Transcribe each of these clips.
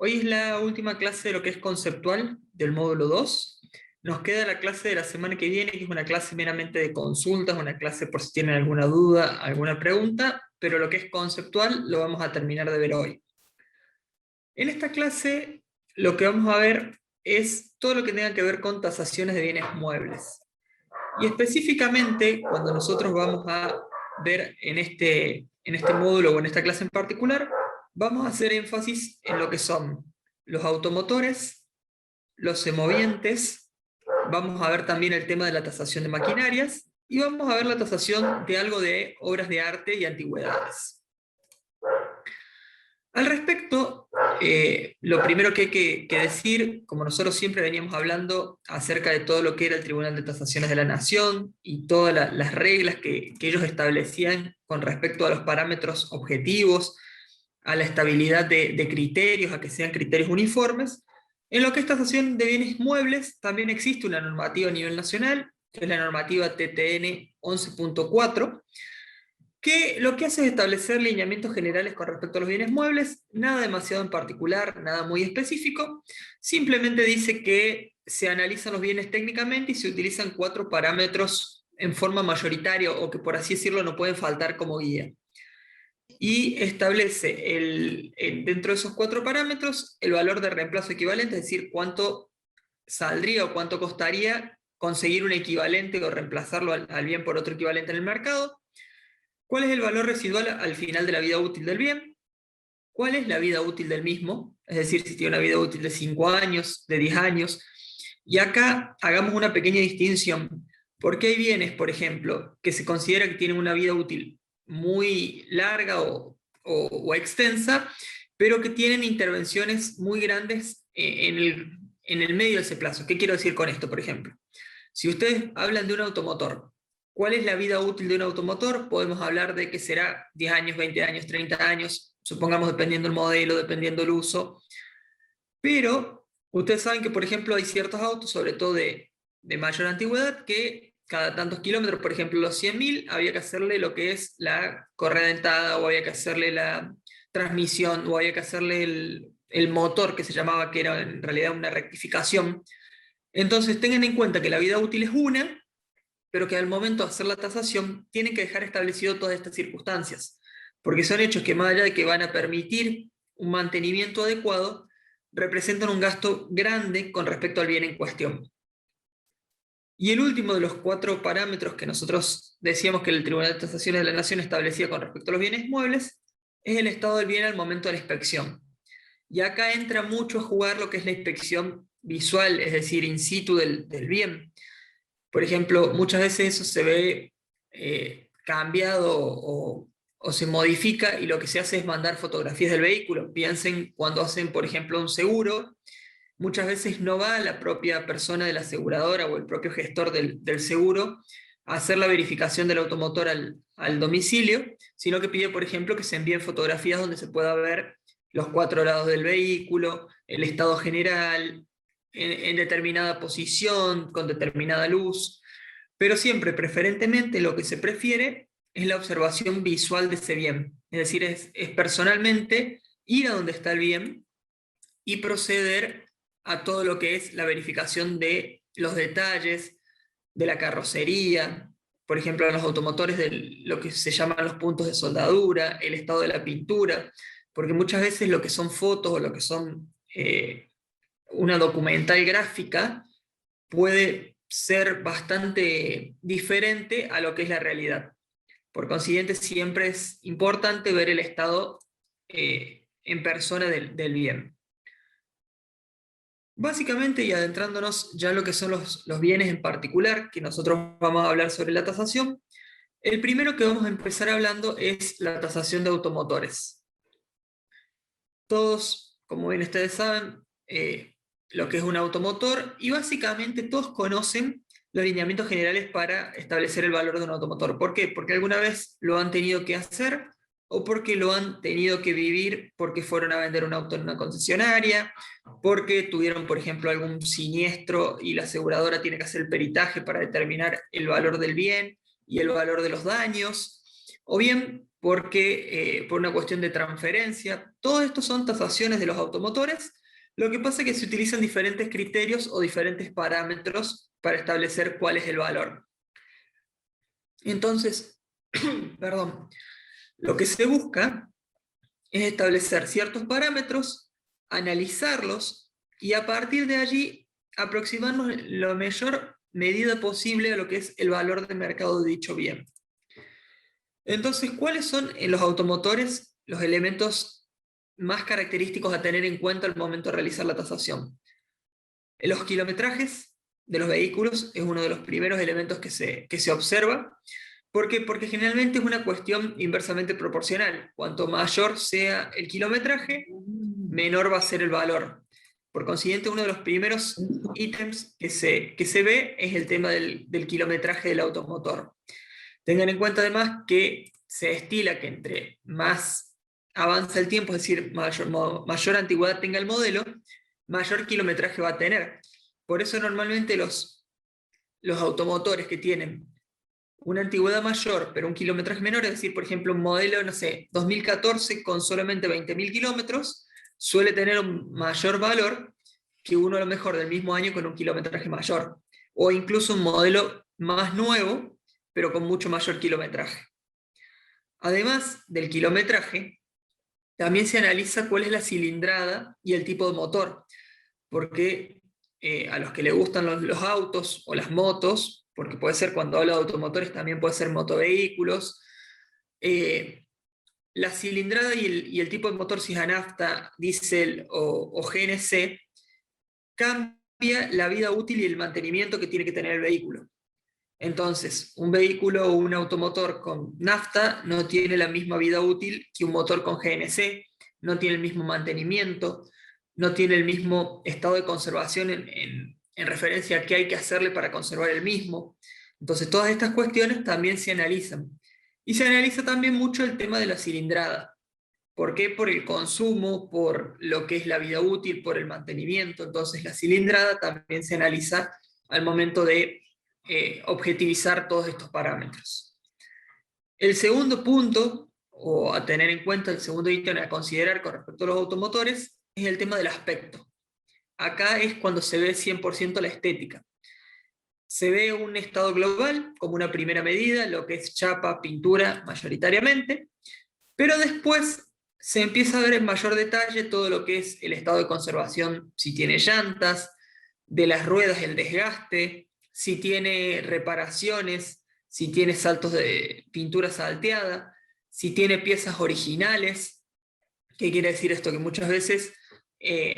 Hoy es la última clase de lo que es conceptual del módulo 2. Nos queda la clase de la semana que viene, que es una clase meramente de consultas, una clase por si tienen alguna duda, alguna pregunta, pero lo que es conceptual lo vamos a terminar de ver hoy. En esta clase lo que vamos a ver es todo lo que tenga que ver con tasaciones de bienes muebles. Y específicamente, cuando nosotros vamos a ver en este módulo o en esta clase en particular, vamos a hacer énfasis en lo que son los automotores, los semovientes, vamos a ver también el tema de la tasación de maquinarias, y vamos a ver la tasación de algo de obras de arte y antigüedades. Al respecto, lo primero que hay que decir, como nosotros siempre veníamos hablando acerca de todo lo que era el Tribunal de Tasaciones de la Nación y todas las reglas que ellos establecían con respecto a los parámetros objetivos, a la estabilidad de criterios, a que sean criterios uniformes, en lo que es tasación de bienes muebles también existe una normativa a nivel nacional, que es la normativa TTN 11.4, que lo que hace es establecer lineamientos generales con respecto a los bienes muebles, nada demasiado en particular, nada muy específico, simplemente dice que se analizan los bienes técnicamente y se utilizan 4 parámetros en forma mayoritaria, o que por así decirlo no pueden faltar como guía. Y establece dentro de esos 4 parámetros el valor de reemplazo equivalente, es decir, cuánto saldría o cuánto costaría conseguir un equivalente o reemplazarlo al bien por otro equivalente en el mercado. ¿Cuál es el valor residual al final de la vida útil del bien? ¿Cuál es la vida útil del mismo? Es decir, si tiene una vida útil de 5 años, de 10 años. Y acá hagamos una pequeña distinción, porque hay bienes, por ejemplo, que se considera que tienen una vida útil muy larga o extensa, pero que tienen intervenciones muy grandes en el medio de ese plazo. ¿Qué quiero decir con esto, por ejemplo? Si ustedes hablan de un automotor, ¿cuál es la vida útil de un automotor? Podemos hablar de que será 10 años, 20 años, 30 años, supongamos dependiendo del modelo, dependiendo del uso. Pero ustedes saben que, por ejemplo, hay ciertos autos, sobre todo de mayor antigüedad, que cada tantos kilómetros, por ejemplo, los 100.000, había que hacerle lo que es la correa dentada, o había que hacerle la transmisión, o había que hacerle el motor, que se llamaba, que era en realidad una rectificación. Entonces tengan en cuenta que la vida útil es una, pero que al momento de hacer la tasación tienen que dejar establecido todas estas circunstancias, porque son hechos que, más allá de que van a permitir un mantenimiento adecuado, representan un gasto grande con respecto al bien en cuestión. Y el último de los 4 parámetros que nosotros decíamos que el Tribunal de Tasaciones de la Nación establecía con respecto a los bienes muebles es el estado del bien al momento de la inspección. Y acá entra mucho a jugar lo que es la inspección visual, es decir, in situ del bien. Por ejemplo, muchas veces eso se ve cambiado o se modifica, y lo que se hace es mandar fotografías del vehículo. Piensen cuando hacen, por ejemplo, un seguro, muchas veces no va la propia persona de la aseguradora o el propio gestor del seguro a hacer la verificación del automotor al domicilio, sino que pide, por ejemplo, que se envíen fotografías donde se pueda ver los 4 lados del vehículo, el estado general, en determinada posición, con determinada luz, pero siempre, preferentemente, lo que se prefiere es la observación visual de ese bien. Es decir, es personalmente ir a donde está el bien y proceder a todo lo que es la verificación de los detalles, de la carrocería, por ejemplo, en los automotores, de lo que se llaman los puntos de soldadura, el estado de la pintura, porque muchas veces lo que son fotos o lo que son una documental gráfica puede ser bastante diferente a lo que es la realidad. Por consiguiente, siempre es importante ver el estado en persona del bien. Básicamente, y adentrándonos ya en lo que son los bienes en particular, que nosotros vamos a hablar sobre la tasación, el primero que vamos a empezar hablando es la tasación de automotores. Todos, como bien ustedes saben, lo que es un automotor, y básicamente todos conocen los lineamientos generales para establecer el valor de un automotor. ¿Por qué? Porque alguna vez lo han tenido que hacer, o porque lo han tenido que vivir porque fueron a vender un auto en una concesionaria, porque tuvieron, por ejemplo, algún siniestro y la aseguradora tiene que hacer el peritaje para determinar el valor del bien y el valor de los daños, o bien porque, por una cuestión de transferencia. Todo esto son tasaciones de los automotores. Lo que pasa es que se utilizan diferentes criterios o diferentes parámetros para establecer cuál es el valor. Entonces, perdón, lo que se busca es establecer ciertos parámetros, analizarlos y a partir de allí aproximarnos la mayor medida posible a lo que es el valor de mercado de dicho bien. Entonces, ¿cuáles son en los automotores los elementos más característicos a tener en cuenta al momento de realizar la tasación? Los kilometrajes de los vehículos es uno de los primeros elementos que se observa. ¿Por qué? Porque generalmente es una cuestión inversamente proporcional. Cuanto mayor sea el kilometraje, menor va a ser el valor. Por consiguiente, uno de los primeros ítems que se ve es el tema del kilometraje del automotor. Tengan en cuenta además que se estila que entre más avanza el tiempo, es decir, mayor antigüedad tenga el modelo, mayor kilometraje va a tener. Por eso normalmente los automotores que tienen una antigüedad mayor, pero un kilometraje menor, es decir, por ejemplo, un modelo, no sé, 2014 con solamente 20.000 kilómetros, suele tener un mayor valor que uno a lo mejor del mismo año con un kilometraje mayor. O incluso un modelo más nuevo, pero con mucho mayor kilometraje. Además del kilometraje, también se analiza cuál es la cilindrada y el tipo de motor, porque a los que les gustan los autos o las motos, porque puede ser cuando hablo de automotores también puede ser motovehículos, la cilindrada y el tipo de motor, si es a nafta, diésel o GNC, cambia la vida útil y el mantenimiento que tiene que tener el vehículo. Entonces, un vehículo o un automotor con nafta no tiene la misma vida útil que un motor con GNC, no tiene el mismo mantenimiento, no tiene el mismo estado de conservación en referencia a qué hay que hacerle para conservar el mismo. Entonces, todas estas cuestiones también se analizan. Y se analiza también mucho el tema de la cilindrada. ¿Por qué? Por el consumo, por lo que es la vida útil, por el mantenimiento. Entonces, la cilindrada también se analiza al momento de objetivizar todos estos parámetros. El segundo punto, o a tener en cuenta, el segundo ítem a considerar con respecto a los automotores, es el tema del aspecto. Acá es cuando se ve 100% la estética. Se ve un estado global como una primera medida, lo que es chapa, pintura mayoritariamente, pero después se empieza a ver en mayor detalle todo lo que es el estado de conservación, si tiene llantas, de las ruedas el desgaste, si tiene reparaciones, si tiene saltos de pintura salteada, si tiene piezas originales. ¿Qué quiere decir esto? Que muchas veces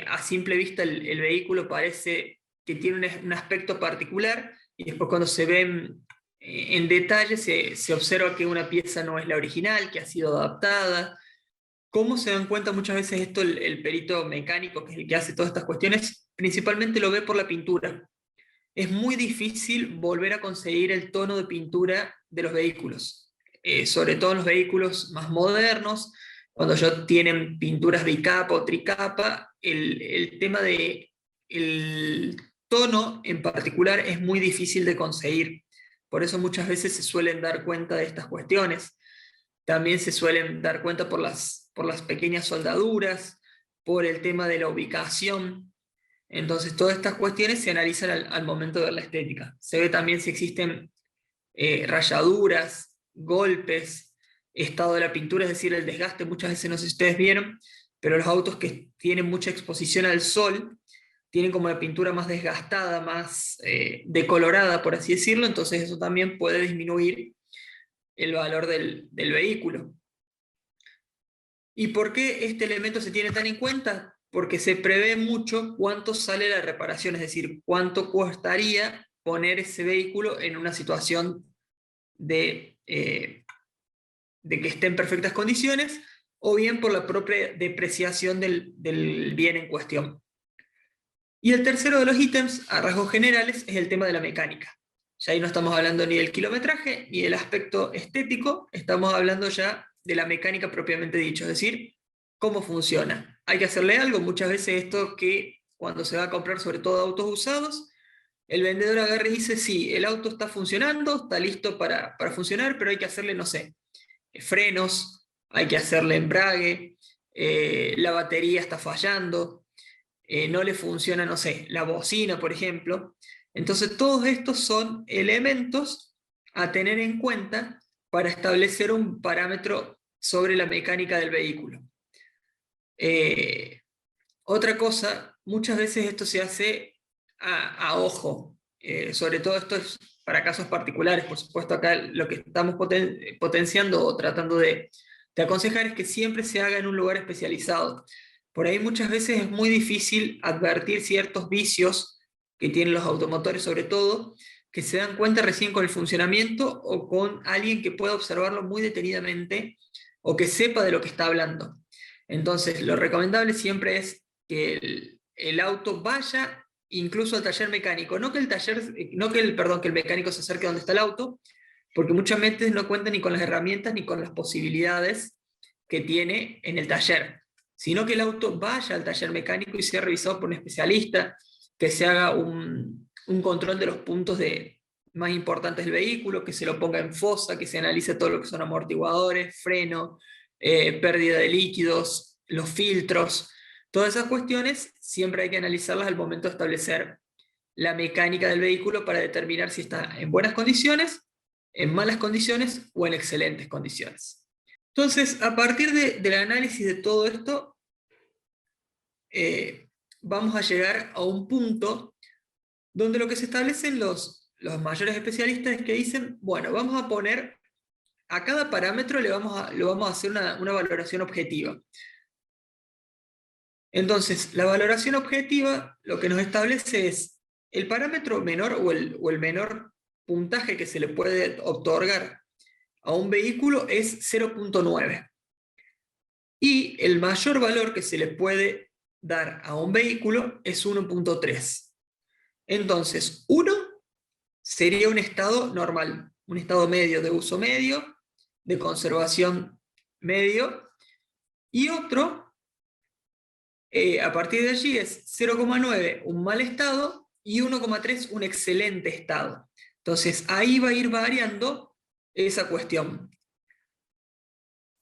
a simple vista el vehículo parece que tiene un aspecto particular y después cuando se ven en detalle se observa que una pieza no es la original, que ha sido adaptada. ¿Cómo se dan cuenta muchas veces esto el perito mecánico, que es el que hace todas estas cuestiones? Principalmente lo ve por la pintura. Es muy difícil volver a conseguir el tono de pintura de los vehículos, sobre todo en los vehículos más modernos, cuando ya tienen pinturas bicapa o tricapa, el tema de el tono en particular es muy difícil de conseguir. Por eso muchas veces se suelen dar cuenta de estas cuestiones. También se suelen dar cuenta por las pequeñas soldaduras, por el tema de la ubicación. Entonces, todas estas cuestiones se analizan al momento de ver la estética. Se ve también si existen rayaduras, golpes, estado de la pintura, es decir, el desgaste. Muchas veces, no sé si ustedes vieron, pero los autos que tienen mucha exposición al sol tienen como la pintura más desgastada, más decolorada, por así decirlo. Entonces, eso también puede disminuir el valor del vehículo. ¿Y por qué este elemento se tiene tan en cuenta? Porque se prevé mucho cuánto sale la reparación, es decir, cuánto costaría poner ese vehículo en una situación de que esté en perfectas condiciones, o bien por la propia depreciación del bien en cuestión. Y el tercero de los ítems, a rasgos generales, es el tema de la mecánica. Ya ahí no estamos hablando ni del kilometraje, ni del aspecto estético, estamos hablando ya de la mecánica propiamente dicho, es decir, cómo funciona. Hay que hacerle algo, muchas veces esto que cuando se va a comprar sobre todo autos usados, el vendedor agarra y dice, sí, el auto está funcionando, está listo para funcionar, pero hay que hacerle, no sé, frenos, hay que hacerle embrague, la batería está fallando, no le funciona, no sé, la bocina, por ejemplo. Entonces, todos estos son elementos a tener en cuenta para establecer un parámetro sobre la mecánica del vehículo. Eh, Otra cosa, muchas veces esto se hace a ojo, sobre todo esto es para casos particulares, por supuesto acá lo que estamos potenciando o tratando de aconsejar es que siempre se haga en un lugar especializado. Por ahí muchas veces es muy difícil advertir ciertos vicios que tienen los automotores sobre todo, que se dan cuenta recién con el funcionamiento o con alguien que pueda observarlo muy detenidamente o que sepa de lo que está hablando. Entonces, lo recomendable siempre es que el auto vaya incluso al taller mecánico, no que el taller, no que el, perdón, que el mecánico se acerque donde está el auto, porque muchas veces no cuenta ni con las herramientas ni con las posibilidades que tiene en el taller, sino que el auto vaya al taller mecánico y sea revisado por un especialista, que se haga un control de los puntos más importantes del vehículo, que se lo ponga en fosa, que se analice todo lo que son amortiguadores, freno, pérdida de líquidos, los filtros. Todas esas cuestiones siempre hay que analizarlas al momento de establecer la mecánica del vehículo para determinar si está en buenas condiciones, en malas condiciones o en excelentes condiciones. Entonces, a partir del análisis de todo esto, vamos a llegar a un punto donde lo que se establecen los mayores especialistas es que dicen, bueno, vamos a poner a cada parámetro lo vamos a hacer una valoración objetiva. Entonces, la valoración objetiva lo que nos establece es el parámetro menor o el menor puntaje que se le puede otorgar a un vehículo es 0,9. Y el mayor valor que se le puede dar a un vehículo es 1,3. Entonces, 1 sería un estado normal, un estado medio, de uso medio, de conservación medio, y otro a partir de allí es 0,9 un mal estado y 1,3 un excelente estado. Entonces ahí va a ir variando esa cuestión.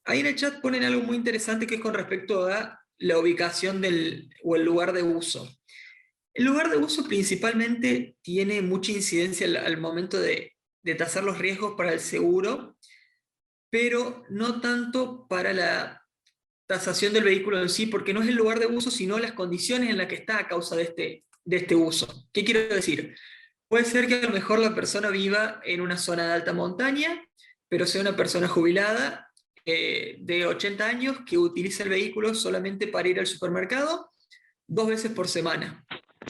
Ahí en el chat ponen algo muy interesante que es con respecto a la ubicación o el lugar de uso. El lugar de uso principalmente tiene mucha incidencia al momento de tasar los riesgos para el seguro, pero no tanto para la tasación del vehículo en sí, porque no es el lugar de uso, sino las condiciones en las que está a causa de este uso. ¿Qué quiero decir? Puede ser que a lo mejor la persona viva en una zona de alta montaña, pero sea una persona jubilada de 80 años que utiliza el vehículo solamente para ir al supermercado 2 veces por semana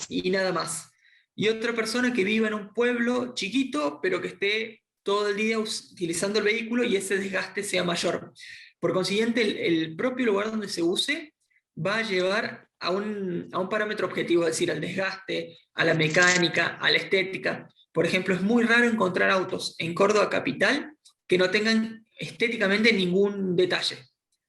y nada más. Y otra persona que viva en un pueblo chiquito, pero que esté todo el día utilizando el vehículo y ese desgaste sea mayor. Por consiguiente, el propio lugar donde se use va a llevar a un parámetro objetivo, es decir, al desgaste, a la mecánica, a la estética. Por ejemplo, es muy raro encontrar autos en Córdoba capital que no tengan estéticamente ningún detalle.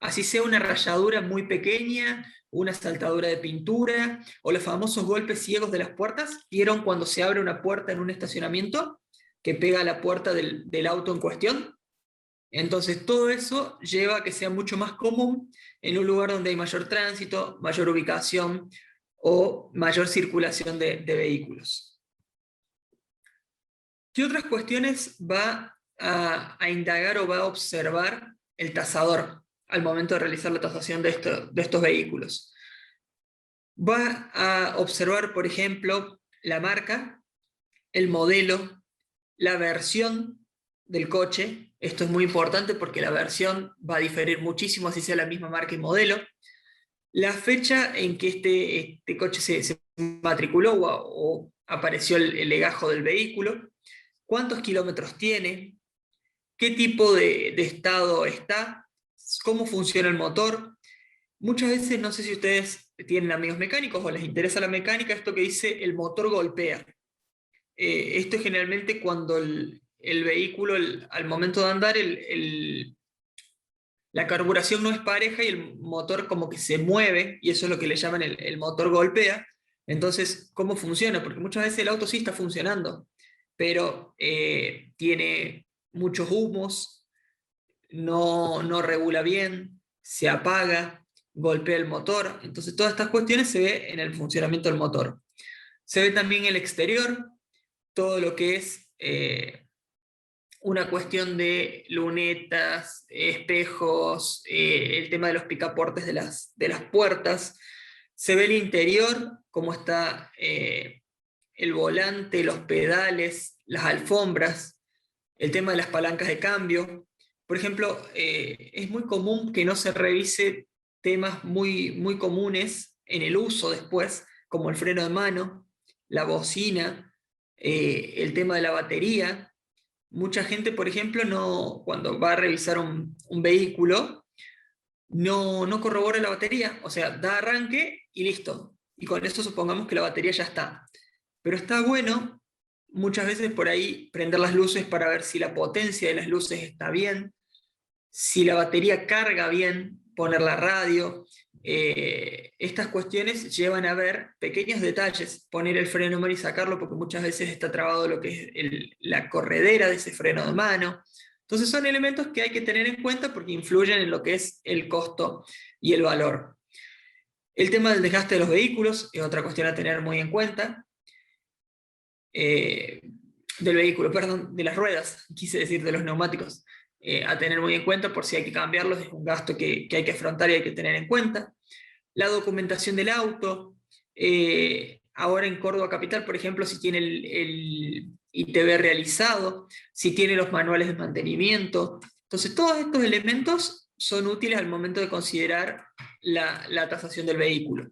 Así sea una rayadura muy pequeña, una saltadura de pintura, o los famosos golpes ciegos de las puertas. ¿Vieron cuando se abre una puerta en un estacionamiento que pega a la puerta del auto en cuestión? Entonces todo eso lleva a que sea mucho más común en un lugar donde hay mayor tránsito, mayor ubicación o mayor circulación de vehículos. ¿Qué otras cuestiones va a indagar o va a observar el tasador al momento de realizar la tasación de estos vehículos? Va a observar, por ejemplo, la marca, el modelo, la versión del coche. Esto es muy importante porque la versión va a diferir muchísimo si sea la misma marca y modelo. La fecha en que este coche se matriculó o apareció el legajo del vehículo, cuántos kilómetros tiene, qué tipo de estado está, cómo funciona el motor. Muchas veces, no sé si ustedes tienen amigos mecánicos o les interesa la mecánica, esto que dice el motor golpea. Esto es generalmente cuando el vehículo, al momento de andar, la carburación no es pareja y el motor como que se mueve, y eso es lo que le llaman el motor golpea. Entonces, ¿cómo funciona? Porque muchas veces el auto sí está funcionando, pero tiene muchos humos, no regula bien, se apaga, golpea el motor. Entonces todas estas cuestiones se ve en el funcionamiento del motor. Se ve también el exterior, todo lo que es una cuestión de lunetas, espejos, el tema de los picaportes de las puertas. Se ve el interior, cómo está el volante, los pedales, las alfombras, el tema de las palancas de cambio. Por ejemplo, es muy común que no se revise temas muy comunes en el uso después, como el freno de mano, la bocina, el tema de la batería. Mucha gente, por ejemplo, cuando va a revisar un vehículo, no corrobora la batería, o sea, da arranque y listo. Y con eso supongamos que la batería ya está. Pero está bueno muchas veces por ahí prender las luces para ver si la potencia de las luces está bien, si la batería carga bien, poner la radio. Estas cuestiones llevan a ver pequeños detalles, poner el freno de mano y sacarlo, porque muchas veces está trabado lo que es la corredera de ese freno de mano. Entonces son elementos que hay que tener en cuenta porque influyen en lo que es el costo y el valor. El tema del desgaste de los vehículos es otra cuestión a tener muy en cuenta. Del vehículo, perdón, de las ruedas, quise decir de los neumáticos, a tener muy en cuenta por si hay que cambiarlos, es un gasto que hay que afrontar y hay que tener en cuenta. La documentación del auto, ahora en Córdoba Capital, por ejemplo, si tiene el ITV realizado, si tiene los manuales de mantenimiento. Entonces, todos estos elementos son útiles al momento de considerar la tasación del vehículo.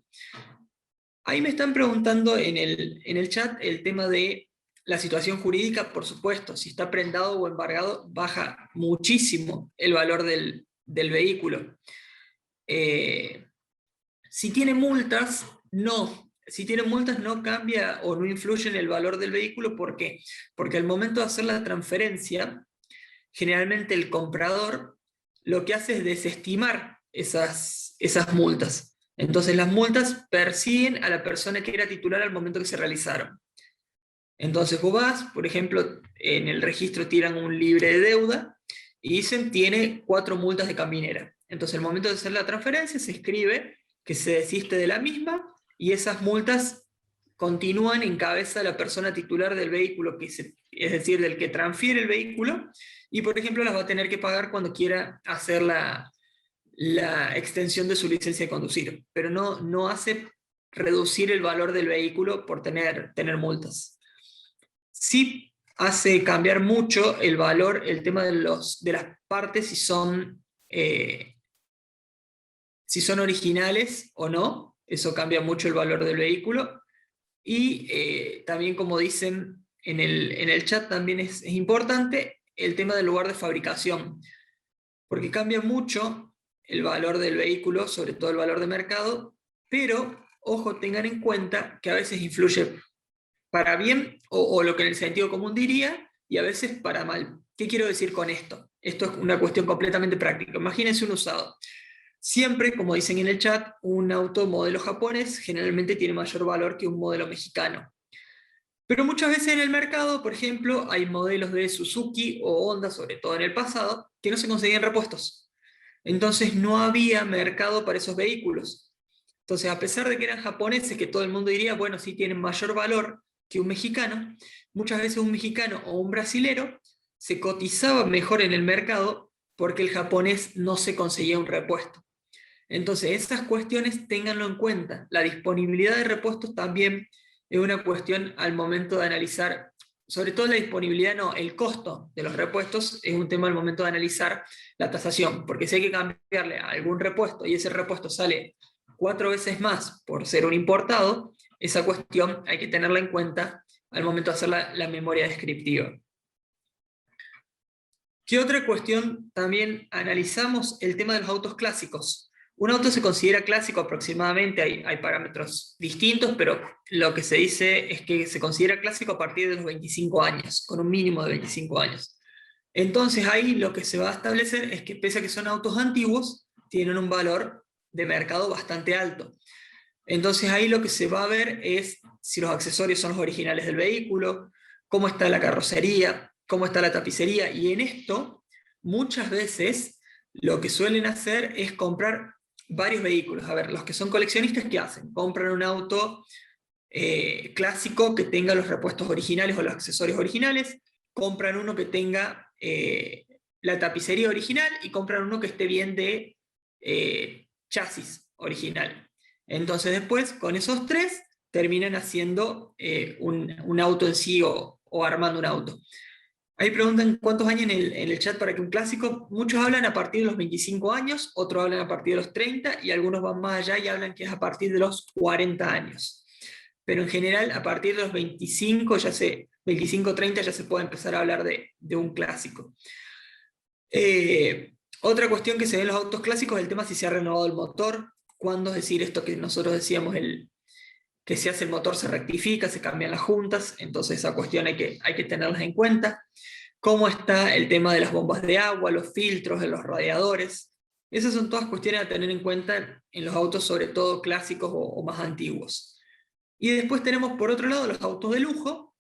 Ahí me están preguntando en el chat el tema de la situación jurídica. Por supuesto, si está prendado o embargado, baja muchísimo el valor del vehículo. Si tiene multas, no. Si tiene multas no cambia o no influye en el valor del vehículo. ¿Por qué? Porque al momento de hacer la transferencia, generalmente el comprador lo que hace es desestimar esas multas. Entonces las multas persiguen a la persona que era titular al momento que se realizaron. Entonces vos vas, por ejemplo, en el registro tiran un libre de deuda y dicen tiene 4 multas de caminera. Entonces al momento de hacer la transferencia se escribe que se desiste de la misma y esas multas continúan en cabeza de la persona titular del vehículo, es decir, del que transfiere el vehículo, y por ejemplo las va a tener que pagar cuando quiera hacer la extensión de su licencia de conducir, pero no hace reducir el valor del vehículo por tener multas. Sí hace cambiar mucho el valor, el tema de las partes, si son originales o no. Eso cambia mucho el valor del vehículo. Y también, como dicen en el chat, también es importante el tema del lugar de fabricación, porque cambia mucho el valor del vehículo, sobre todo el valor de mercado, pero, ojo, tengan en cuenta que a veces influye para bien, o lo que en el sentido común diría, y a veces para mal. ¿Qué quiero decir con esto? Esto es una cuestión completamente práctica. Imagínense un usado. Siempre, como dicen en el chat, un auto modelo japonés generalmente tiene mayor valor que un modelo mexicano. Pero muchas veces en el mercado, por ejemplo, hay modelos de Suzuki o Honda, sobre todo en el pasado, que no se conseguían repuestos. Entonces no había mercado para esos vehículos. Entonces, a pesar de que eran japoneses, que todo el mundo diría, bueno, sí tienen mayor valor que un mexicano, muchas veces un mexicano o un brasilero se cotizaba mejor en el mercado porque el japonés no se conseguía un repuesto. Entonces, esas cuestiones ténganlo en cuenta. La disponibilidad de repuestos también es una cuestión al momento de analizar, sobre todo la disponibilidad, no, el costo de los repuestos es un tema al momento de analizar la tasación, porque si hay que cambiarle a algún repuesto y ese repuesto sale 4 veces más por ser un importado, esa cuestión hay que tenerla en cuenta al momento de hacer la memoria descriptiva. ¿Qué otra cuestión también analizamos? El tema de los autos clásicos. Un auto se considera clásico aproximadamente, hay parámetros distintos, pero lo que se dice es que se considera clásico a partir de los 25 años, con un mínimo de 25 años. Entonces ahí lo que se va a establecer es que pese a que son autos antiguos, tienen un valor de mercado bastante alto. Entonces ahí lo que se va a ver es si los accesorios son los originales del vehículo, cómo está la carrocería, cómo está la tapicería, y en esto muchas veces lo que suelen hacer es comprar varios vehículos. A ver, los que son coleccionistas, ¿qué hacen? Compran un auto clásico que tenga los repuestos originales o los accesorios originales, compran uno que tenga la tapicería original y compran uno que esté bien de chasis original. Entonces después, con esos tres, terminan haciendo un auto en sí o armando un auto. Ahí preguntan cuántos años en el chat para que un clásico. Muchos hablan a partir de los 25 años, otros hablan a partir de los 30 y algunos van más allá y hablan que es a partir de los 40 años. Pero en general, a partir de los 25, 25-30 ya se puede empezar a hablar de un clásico. Otra cuestión que se ve en los autos clásicos es el tema si se ha renovado el motor. ¿Cuándo? Es decir, esto que nosotros decíamos, que si hace el motor se rectifica, se cambian las juntas, entonces esa cuestión hay que tenerlas en cuenta. ¿Cómo está el tema de las bombas de agua, los filtros de los radiadores? Esas son todas cuestiones a tener en cuenta en los autos, sobre todo clásicos o más antiguos. Y después tenemos por otro lado los autos de lujo,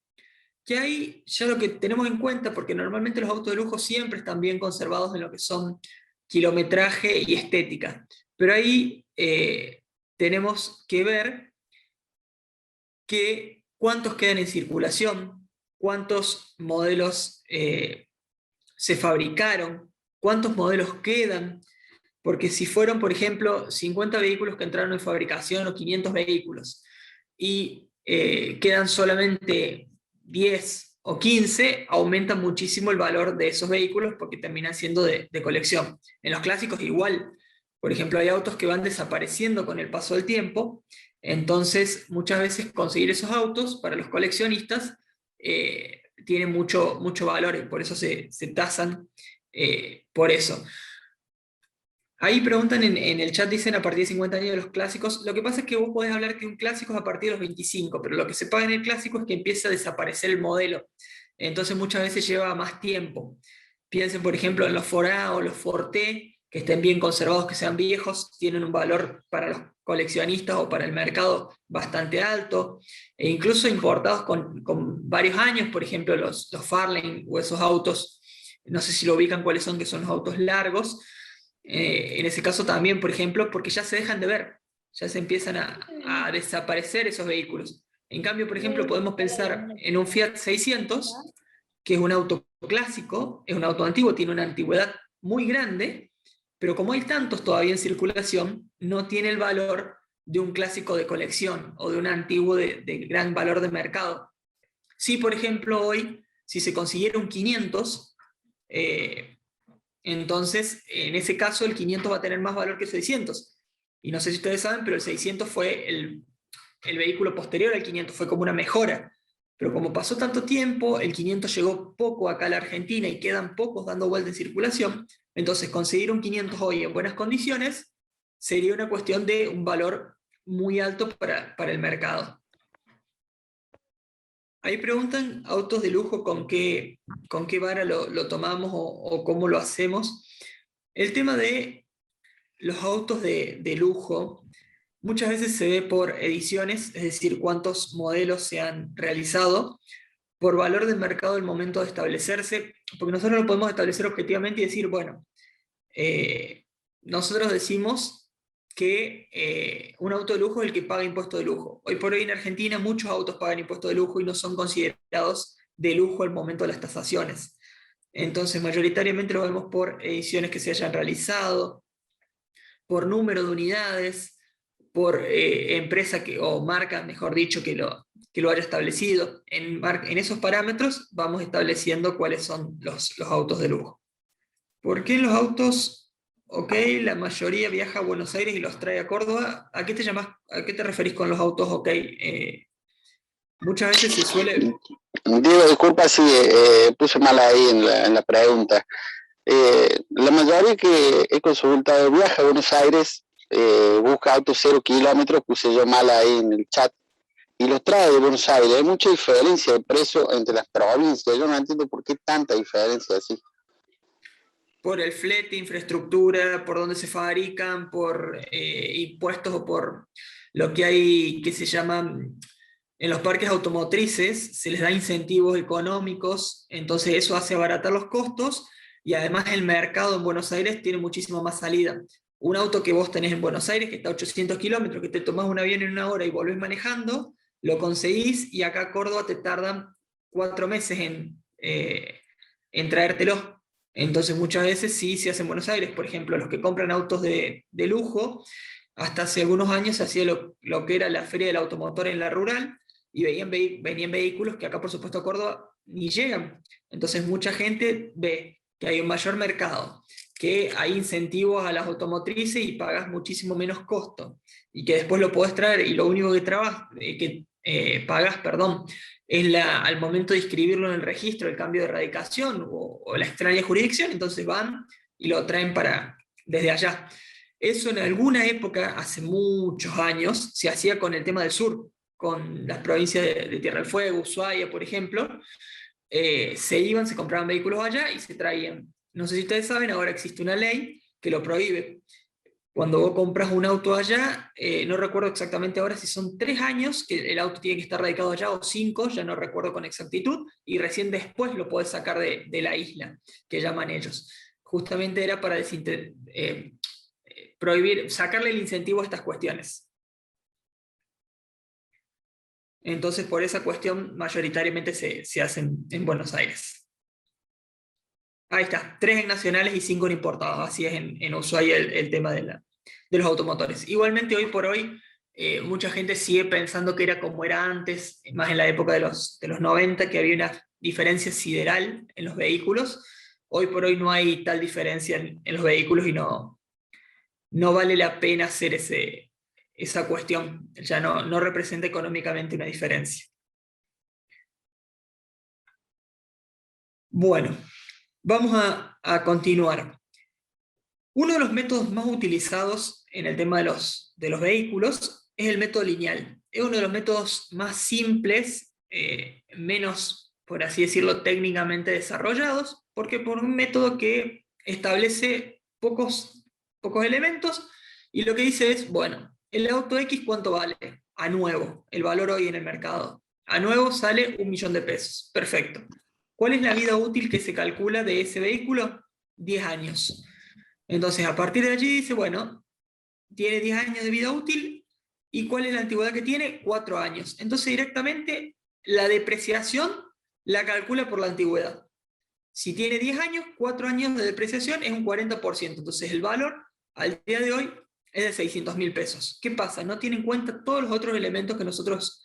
que ahí ya lo que tenemos en cuenta, porque normalmente los autos de lujo siempre están bien conservados en lo que son kilometraje y estética, pero ahí tenemos que ver cuántos quedan en circulación, cuántos modelos se fabricaron, cuántos modelos quedan, porque si fueron, por ejemplo, 50 vehículos que entraron en fabricación o 500 vehículos, y quedan solamente 10 o 15, aumenta muchísimo el valor de esos vehículos porque terminan siendo de colección. En los clásicos igual, por ejemplo, hay autos que van desapareciendo con el paso del tiempo, entonces muchas veces conseguir esos autos para los coleccionistas tiene mucho valor y por eso se tasan por eso. Ahí preguntan en el chat, dicen a partir de 50 años de los clásicos. Lo que pasa es que vos podés hablar que un clásico es a partir de los 25, pero lo que se paga en el clásico es que empieza a desaparecer el modelo. Entonces muchas veces lleva más tiempo. Piensen, por ejemplo, en los Forá o los Forte, que estén bien conservados, que sean viejos, tienen un valor para los coleccionistas o para el mercado bastante alto, e incluso importados con varios años, por ejemplo, los Farlane o esos autos, no sé si lo ubican cuáles son, que son los autos largos. En ese caso también, por ejemplo, porque ya se dejan de ver, ya se empiezan a desaparecer esos vehículos. En cambio, por ejemplo, podemos pensar en un Fiat 600, que es un auto clásico, es un auto antiguo, tiene una antigüedad muy grande, pero como hay tantos todavía en circulación, no tiene el valor de un clásico de colección o de un antiguo de gran valor de mercado. Si, por ejemplo, hoy, si se consiguiera un 500, entonces, en ese caso, el 500 va a tener más valor que el 600. Y no sé si ustedes saben, pero el 600 fue el vehículo posterior al 500, fue como una mejora. Pero como pasó tanto tiempo, el 500 llegó poco acá a la Argentina y quedan pocos dando vuelta en circulación, entonces conseguir un 500 hoy en buenas condiciones sería una cuestión de un valor muy alto para el mercado. Ahí preguntan, autos de lujo, ¿con qué vara lo tomamos o cómo lo hacemos? El tema de los autos de lujo muchas veces se ve por ediciones, es decir, cuántos modelos se han realizado, por valor del mercado al momento de establecerse, porque nosotros lo podemos establecer objetivamente y decir, bueno, nosotros decimos que un auto de lujo es el que paga impuesto de lujo. Hoy por hoy en Argentina muchos autos pagan impuesto de lujo y no son considerados de lujo al momento de las tasaciones. Entonces mayoritariamente lo vemos por ediciones que se hayan realizado, por número de unidades, por empresa o marca, mejor dicho, que lo haya establecido. En esos parámetros vamos estableciendo cuáles son los autos de lujo. ¿Por qué los autos, la mayoría viaja a Buenos Aires y los trae a Córdoba? ¿A qué te referís con los autos muchas veces se suele... Digo, disculpa si puse mal ahí en la pregunta. La mayoría que he consultado viaja a Buenos Aires, busca autos 0 kilómetros, puse yo mal ahí en el chat, y los trae de Buenos Aires. Hay mucha diferencia de precio entre las provincias. Yo no entiendo por qué tanta diferencia así. Por el flete, infraestructura, por dónde se fabrican, por impuestos o por lo que hay que se llaman en los parques automotrices, se les da incentivos económicos, entonces eso hace abaratar los costos, y además el mercado en Buenos Aires tiene muchísimo más salida. Un auto que vos tenés en Buenos Aires, que está a 800 kilómetros, que te tomás un avión en 1 hora y volvés manejando, lo conseguís, y acá a Córdoba te tardan 4 meses en traértelo. Entonces muchas veces sí se hace en Buenos Aires. Por ejemplo, los que compran autos de lujo, hasta hace algunos años se hacía lo que era la feria del automotor en la rural, y venían vehículos que acá, por supuesto, a Córdoba ni llegan. Entonces mucha gente ve que hay un mayor mercado, que hay incentivos a las automotrices y pagas muchísimo menos costo, y que después lo podés traer, y lo único que pagas, perdón, es al momento de inscribirlo en el registro, el cambio de radicación o la extraña jurisdicción. Entonces van y lo traen desde allá. Eso en alguna época, hace muchos años, se hacía con el tema del sur, con las provincias de Tierra del Fuego, Ushuaia, por ejemplo. Se compraban vehículos allá y se traían. No sé si ustedes saben, ahora existe una ley que lo prohíbe. Cuando vos compras un auto allá, no recuerdo exactamente ahora si son 3 años que el auto tiene que estar radicado allá, o 5, ya no recuerdo con exactitud, y recién después lo podés sacar de la isla, que llaman ellos. Justamente era para prohibir, sacarle el incentivo a estas cuestiones. Entonces, por esa cuestión, mayoritariamente se hacen en Buenos Aires. Ahí está, 3 en nacionales y 5 en importados. Así es en Ushuaia el tema de los automotores. Igualmente, hoy por hoy, mucha gente sigue pensando que era como era antes, más en la época de los 90, que había una diferencia sideral en los vehículos. Hoy por hoy no hay tal diferencia en los vehículos, y no vale la pena hacer esa cuestión. Ya no representa económicamente una diferencia. Bueno, vamos a continuar. Uno de los métodos más utilizados en el tema de los vehículos es el método lineal. Es uno de los métodos más simples, menos, por así decirlo, técnicamente desarrollados, porque por un método que establece pocos elementos, y lo que dice es, bueno, el auto X, ¿cuánto vale? A nuevo, el valor hoy en el mercado. A nuevo sale 1.000.000 de pesos. Perfecto. ¿Cuál es la vida útil que se calcula de ese vehículo? 10 años. Entonces, a partir de allí dice, bueno, tiene 10 años de vida útil, ¿y cuál es la antigüedad que tiene? 4 años. Entonces, directamente, la depreciación la calcula por la antigüedad. Si tiene 10 años, 4 años de depreciación es un 40%. Entonces, el valor al día de hoy es de 600.000 pesos. ¿Qué pasa? No tiene en cuenta todos los otros elementos que nosotros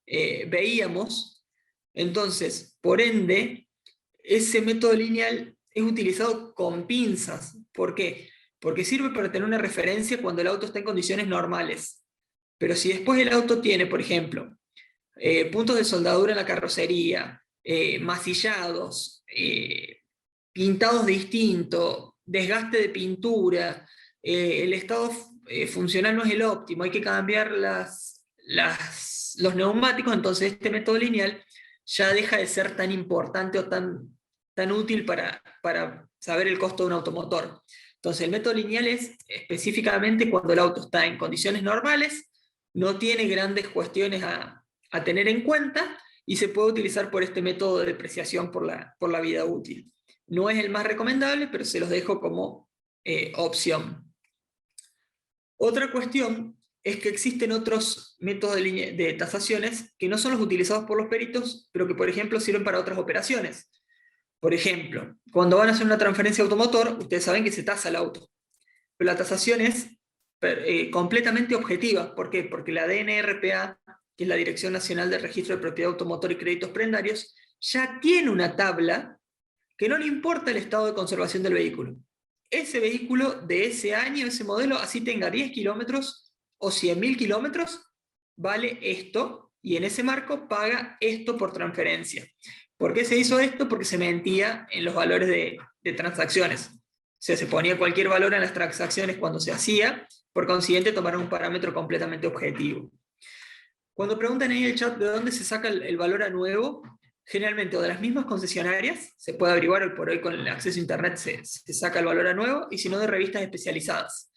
veíamos. Entonces, por ende, ese método lineal es utilizado con pinzas. ¿Por qué? Porque sirve para tener una referencia cuando el auto está en condiciones normales. Pero si después el auto tiene, por ejemplo, puntos de soldadura en la carrocería, masillados, pintados distinto, desgaste de pintura, el estado funcional no es el óptimo, hay que cambiar los neumáticos, entonces este método lineal ya deja de ser tan importante o tan útil para saber el costo de un automotor. Entonces el método lineal es específicamente cuando el auto está en condiciones normales, no tiene grandes cuestiones a tener en cuenta, y se puede utilizar por este método de depreciación por la vida útil. No es el más recomendable, pero se los dejo como opción. Otra cuestión es que existen otros métodos de tasaciones que no son los utilizados por los peritos, pero que, por ejemplo, sirven para otras operaciones. Por ejemplo, cuando van a hacer una transferencia automotor, ustedes saben que se tasa el auto, pero la tasación es completamente objetiva. ¿Por qué? Porque la DNRPA, que es la Dirección Nacional del Registro de Propiedad Automotor y Créditos Prendarios, ya tiene una tabla que no le importa el estado de conservación del vehículo. Ese vehículo de ese año, ese modelo, así tenga 10 kilómetros o 100.000 kilómetros, vale esto, y en ese marco paga esto por transferencia. ¿Por qué se hizo esto? Porque se mentía en los valores de transacciones. O sea, se ponía cualquier valor en las transacciones cuando se hacía, por consiguiente tomaron un parámetro completamente objetivo. Cuando preguntan ahí en el chat de dónde se saca el valor a nuevo, generalmente o de las mismas concesionarias, se puede averiguar hoy por hoy con el acceso a internet, se saca el valor a nuevo, y si no, de revistas especializadas.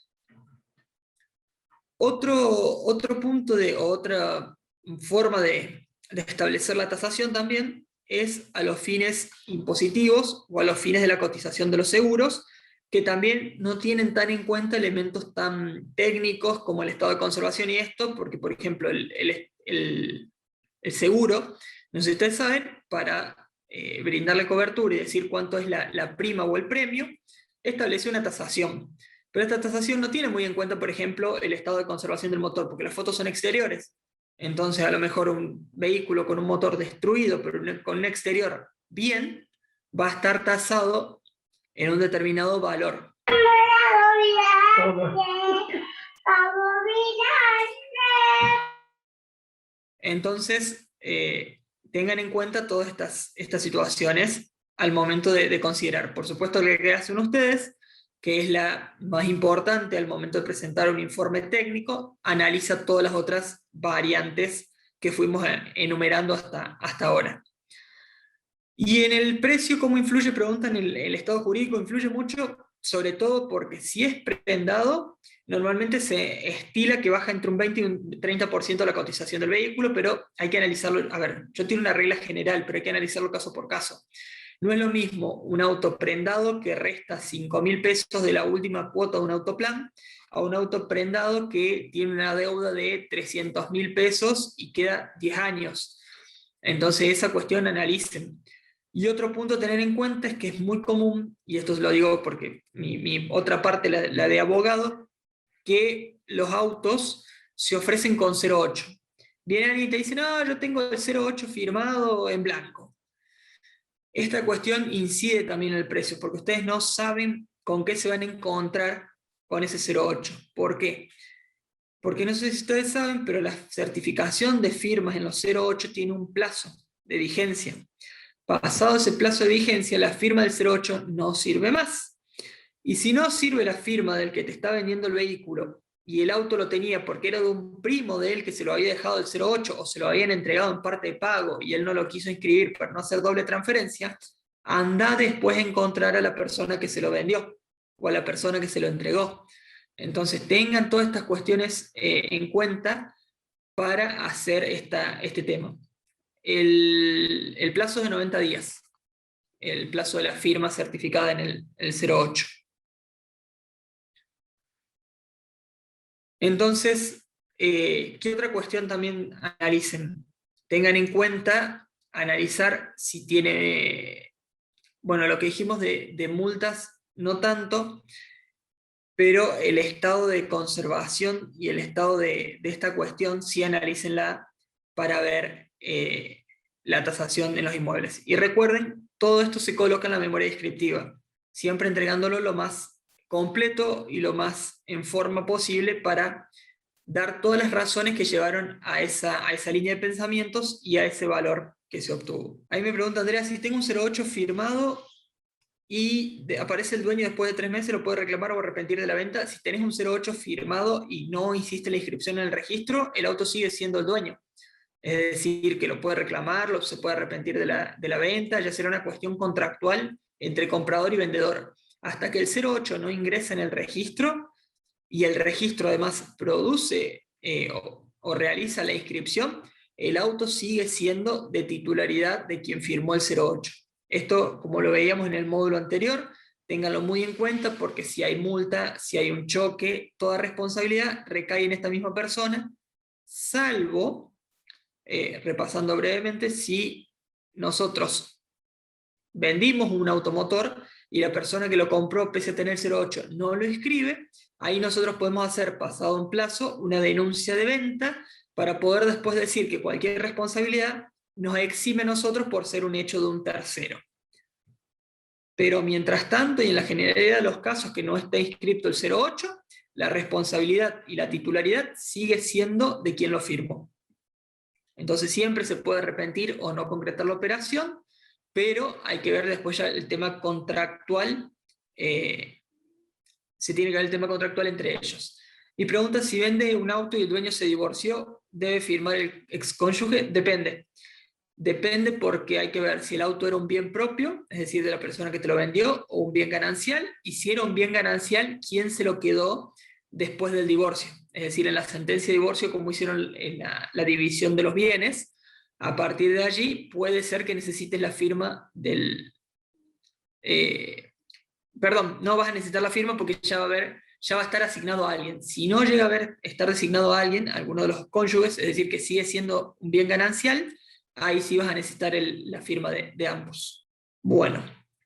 Otro punto otra forma de establecer la tasación también es a los fines impositivos o a los fines de la cotización de los seguros, que también no tienen tan en cuenta elementos tan técnicos como el estado de conservación y esto, porque por ejemplo el seguro, no sé si ustedes saben, para brindarle cobertura y decir cuánto es la prima o el premio, establece una tasación. Pero esta tasación no tiene muy en cuenta, por ejemplo, el estado de conservación del motor, porque las fotos son exteriores. Entonces, a lo mejor un vehículo con un motor destruido, pero con un exterior bien, va a estar tasado en un determinado valor. Entonces, tengan en cuenta todas estas situaciones al momento de considerar. Por supuesto, lo que hacen ustedes, que es la más importante al momento de presentar un informe técnico, analiza todas las otras variantes que fuimos enumerando hasta ahora. Y en el precio, ¿cómo influye? Preguntan, el estado jurídico influye mucho, sobre todo porque si es prendado, normalmente se estila que baja entre un 20 y un 30% la cotización del vehículo, pero hay que analizarlo. A ver, yo tengo una regla general, pero hay que analizarlo caso por caso. No es lo mismo un auto prendado que resta 5.000 pesos de la última cuota de un autoplan, a un auto prendado que tiene una deuda de 300.000 pesos y queda 10 años. Entonces esa cuestión analicen. Y otro punto a tener en cuenta es que es muy común, y esto lo digo porque mi otra parte, la de abogado, que los autos se ofrecen con 0,8. Viene alguien y te dice, no, yo tengo el 0,8 firmado en blanco. Esta cuestión incide también en el precio, porque ustedes no saben con qué se van a encontrar con ese 0,8. ¿Por qué? Porque no sé si ustedes saben, pero la certificación de firmas en los 0,8 tiene un plazo de vigencia. Pasado ese plazo de vigencia, la firma del 0,8 no sirve más. Y si no sirve la firma del que te está vendiendo el vehículo, y el auto lo tenía porque era de un primo de él que se lo había dejado el 0,8 o se lo habían entregado en parte de pago y él no lo quiso inscribir para no hacer doble transferencia, anda después a encontrar a la persona que se lo vendió o a la persona que se lo entregó. Entonces tengan todas estas cuestiones en cuenta para hacer este tema. El plazo es de 90 días, el plazo de la firma certificada en el 0,8. Entonces, ¿qué otra cuestión también analicen? Tengan en cuenta analizar si tiene, bueno, lo que dijimos de multas, no tanto, pero el estado de conservación y el estado de esta cuestión, sí analícenla para ver la tasación en los inmuebles. Y recuerden, todo esto se coloca en la memoria descriptiva, siempre entregándolo lo más completo y lo más en forma posible para dar todas las razones que llevaron a esa línea de pensamientos y a ese valor que se obtuvo. Ahí me pregunta Andrea, si tengo un 0,8 firmado y aparece el dueño después de 3 meses, ¿lo puede reclamar o arrepentir de la venta? Si tenés un 0,8 firmado y no hiciste la inscripción en el registro, el auto sigue siendo el dueño. Es decir, que lo puede reclamar, se puede arrepentir de la venta, ya será una cuestión contractual entre comprador y vendedor. Hasta que el 0,8 no ingresa en el registro, y el registro además produce o realiza la inscripción, el auto sigue siendo de titularidad de quien firmó el 0,8. Esto, como lo veíamos en el módulo anterior, ténganlo muy en cuenta porque si hay multa, si hay un choque, toda responsabilidad recae en esta misma persona, salvo, repasando brevemente, si nosotros vendimos un automotor y la persona que lo compró, pese a tener 0,8, no lo inscribe, ahí nosotros podemos hacer, pasado un plazo, una denuncia de venta para poder después decir que cualquier responsabilidad nos exime a nosotros por ser un hecho de un tercero. Pero mientras tanto, y en la generalidad de los casos que no está inscrito el 0,8, la responsabilidad y la titularidad sigue siendo de quien lo firmó. Entonces siempre se puede arrepentir o no concretar la operación, pero hay que ver después ya el tema contractual, se tiene que ver el tema contractual entre ellos. Y pregunta si vende un auto y el dueño se divorció, ¿debe firmar el excónyuge? Depende. Depende porque hay que ver si el auto era un bien propio, es decir, de la persona que te lo vendió, o un bien ganancial, y si era un bien ganancial, ¿quién se lo quedó después del divorcio? Es decir, en la sentencia de divorcio, como hicieron en la división de los bienes, A partir de allí puede ser que necesites la firma del... perdón, no vas a necesitar la firma porque ya va a estar asignado a alguien. Si no llega a estar designado a alguien, alguno de los cónyuges, es decir, que sigue siendo un bien ganancial, ahí sí vas a necesitar la firma de ambos. Bueno,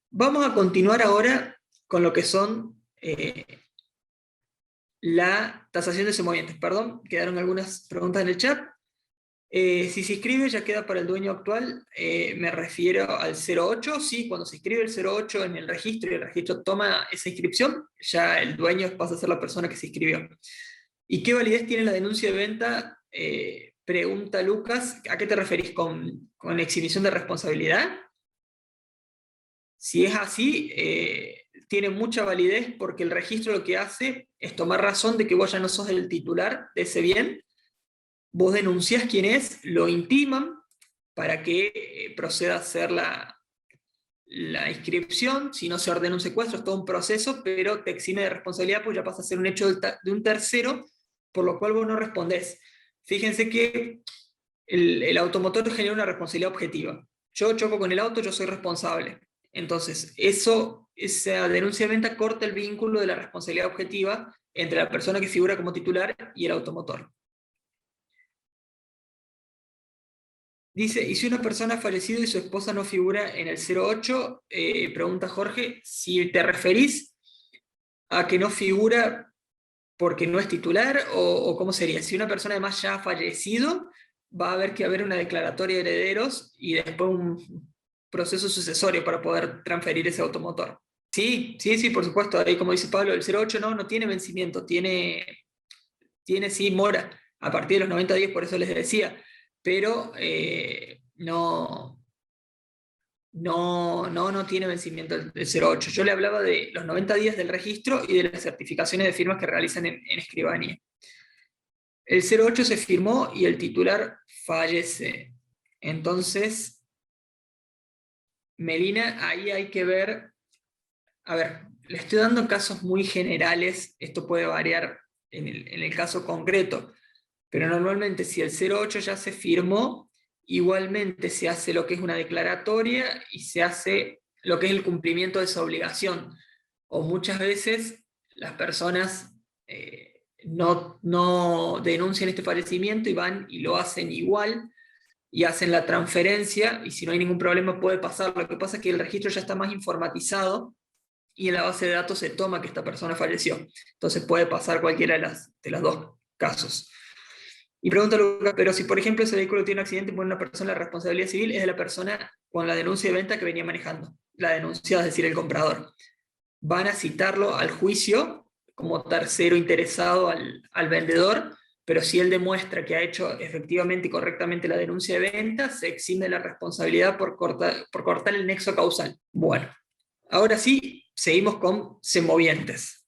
vamos a continuar ahora con lo que son la tasación de semovientes. Perdón, quedaron algunas preguntas en el chat. Si se inscribe ya queda para el dueño actual, me refiero al 08, sí, cuando se inscribe el 08 en el registro y el registro toma esa inscripción, ya el dueño pasa a ser la persona que se inscribió. ¿Y qué validez tiene la denuncia de venta? Pregunta Lucas, ¿a qué te referís? ¿Con exhibición de responsabilidad? Si es así, tiene mucha validez porque el registro lo que hace es tomar razón de que vos ya no sos el titular de ese bien. Vos denunciás quién es, lo intiman para que proceda a hacer la inscripción. Si no se ordena un secuestro, es todo un proceso, pero te exime de responsabilidad, pues ya pasa a ser un hecho de un tercero, por lo cual vos no respondés. Fíjense que el automotor genera una responsabilidad objetiva. Yo choco con el auto, yo soy responsable. Entonces, esa denuncia de venta corta el vínculo de la responsabilidad objetiva entre la persona que figura como titular y el automotor. Dice, ¿y si una persona ha fallecido y su esposa no figura en el 08? Pregunta Jorge, si te referís a que no figura porque no es titular, o cómo sería. Si una persona además ya ha fallecido, va a haber que haber una declaratoria de herederos y después un proceso sucesorio para poder transferir ese automotor. Sí, sí, sí, por supuesto. Ahí, como dice Pablo, el 08 no tiene vencimiento, tiene sí mora a partir de los 90 días, por eso les decía, pero no tiene vencimiento el 08. Yo le hablaba de los 90 días del registro y de las certificaciones de firmas que realizan en escribanía. El 08 se firmó y el titular fallece. Entonces, Melina, ahí hay que ver, a ver, le estoy dando casos muy generales, esto puede variar en el caso concreto, pero normalmente si el 08 ya se firmó, igualmente se hace lo que es una declaratoria y se hace lo que es el cumplimiento de esa obligación. O muchas veces las personas no denuncian este fallecimiento y van y lo hacen igual y hacen la transferencia, y si no hay ningún problema puede pasar. Lo que pasa es que el registro ya está más informatizado y en la base de datos se toma que esta persona falleció. Entonces puede pasar cualquiera de las dos casos. Y pregunta Lucas, pero si por ejemplo ese vehículo tiene un accidente y pone una persona, la responsabilidad civil es de la persona con la denuncia de venta que venía manejando. La denunciada, es decir, el comprador. Van a citarlo al juicio como tercero interesado al vendedor, pero si él demuestra que ha hecho efectivamente y correctamente la denuncia de venta, se exime la responsabilidad por cortar el nexo causal. Bueno, ahora sí, seguimos con semovientes.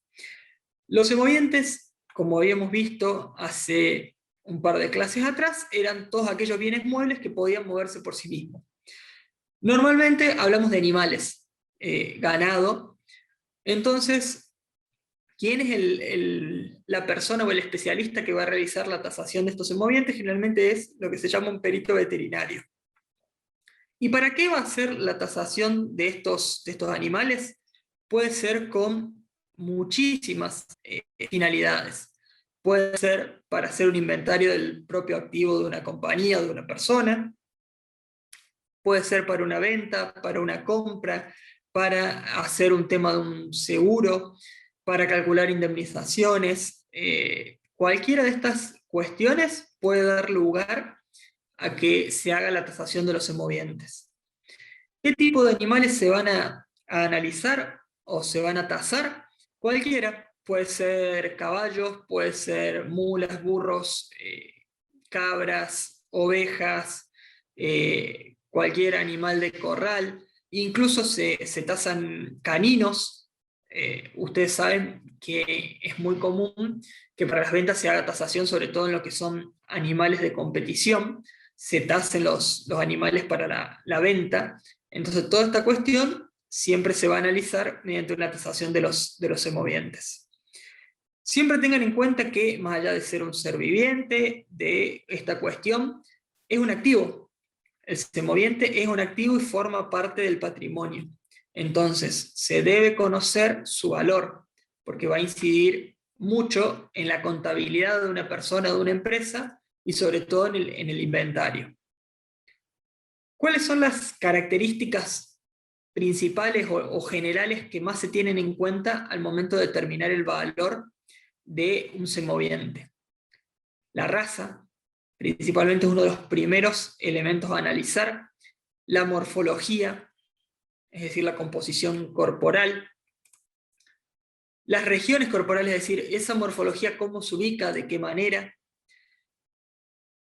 Los semovientes, como habíamos visto hace un par de clases atrás, eran todos aquellos bienes muebles que podían moverse por sí mismos. Normalmente hablamos de animales, ganado. Entonces, ¿quién es la persona o el especialista que va a realizar la tasación de estos semovientes? Generalmente es lo que se llama un perito veterinario. ¿Y para qué va a ser la tasación de estos animales? Puede ser con muchísimas finalidades. Puede ser para hacer un inventario del propio activo de una compañía o de una persona. Puede ser para una venta, para una compra, para hacer un tema de un seguro, para calcular indemnizaciones. Cualquiera de estas cuestiones puede dar lugar a que se haga la tasación de los semovientes. ¿Qué tipo de animales se van a analizar o se van a tasar? Cualquiera. Puede ser caballos, puede ser mulas, burros, cabras, ovejas, cualquier animal de corral. Incluso se tasan caninos. Ustedes saben que es muy común que para las ventas se haga tasación, sobre todo en lo que son animales de competición. Se tasen los animales para la venta. Entonces, toda esta cuestión siempre se va a analizar mediante una tasación de los semovientes. Siempre tengan en cuenta que, más allá de ser un ser viviente, de esta cuestión, es un activo. El semoviente es un activo y forma parte del patrimonio. Entonces, se debe conocer su valor, porque va a incidir mucho en la contabilidad de una persona o de una empresa, y sobre todo en el inventario. ¿Cuáles son las características principales o generales que más se tienen en cuenta al momento de determinar el valor de un semoviente? La raza, principalmente, es uno de los primeros elementos a analizar. La morfología, es decir, la composición corporal. Las regiones corporales, es decir, esa morfología, cómo se ubica, de qué manera.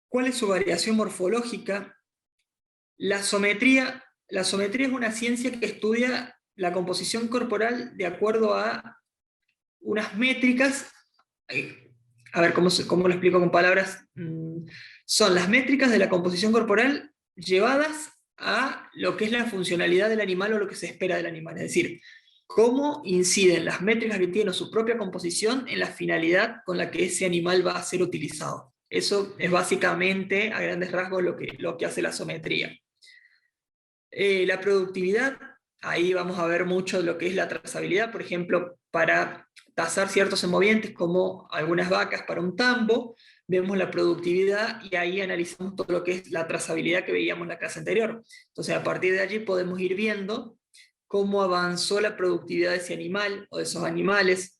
¿Cuál es su variación morfológica? La sometría es una ciencia que estudia la composición corporal de acuerdo a unas métricas. A ver, ¿cómo lo explico con palabras? Son las métricas de la composición corporal llevadas a lo que es la funcionalidad del animal o lo que se espera del animal. Es decir, cómo inciden las métricas que tiene su propia composición en la finalidad con la que ese animal va a ser utilizado. Eso es básicamente, a grandes rasgos, lo que hace la sometría. La productividad, ahí vamos a ver mucho lo que es la trazabilidad, por ejemplo, para tasar ciertos semovientes como algunas vacas para un tambo, vemos la productividad y ahí analizamos todo lo que es la trazabilidad que veíamos en la clase anterior. Entonces, a partir de allí podemos ir viendo cómo avanzó la productividad de ese animal o de esos animales,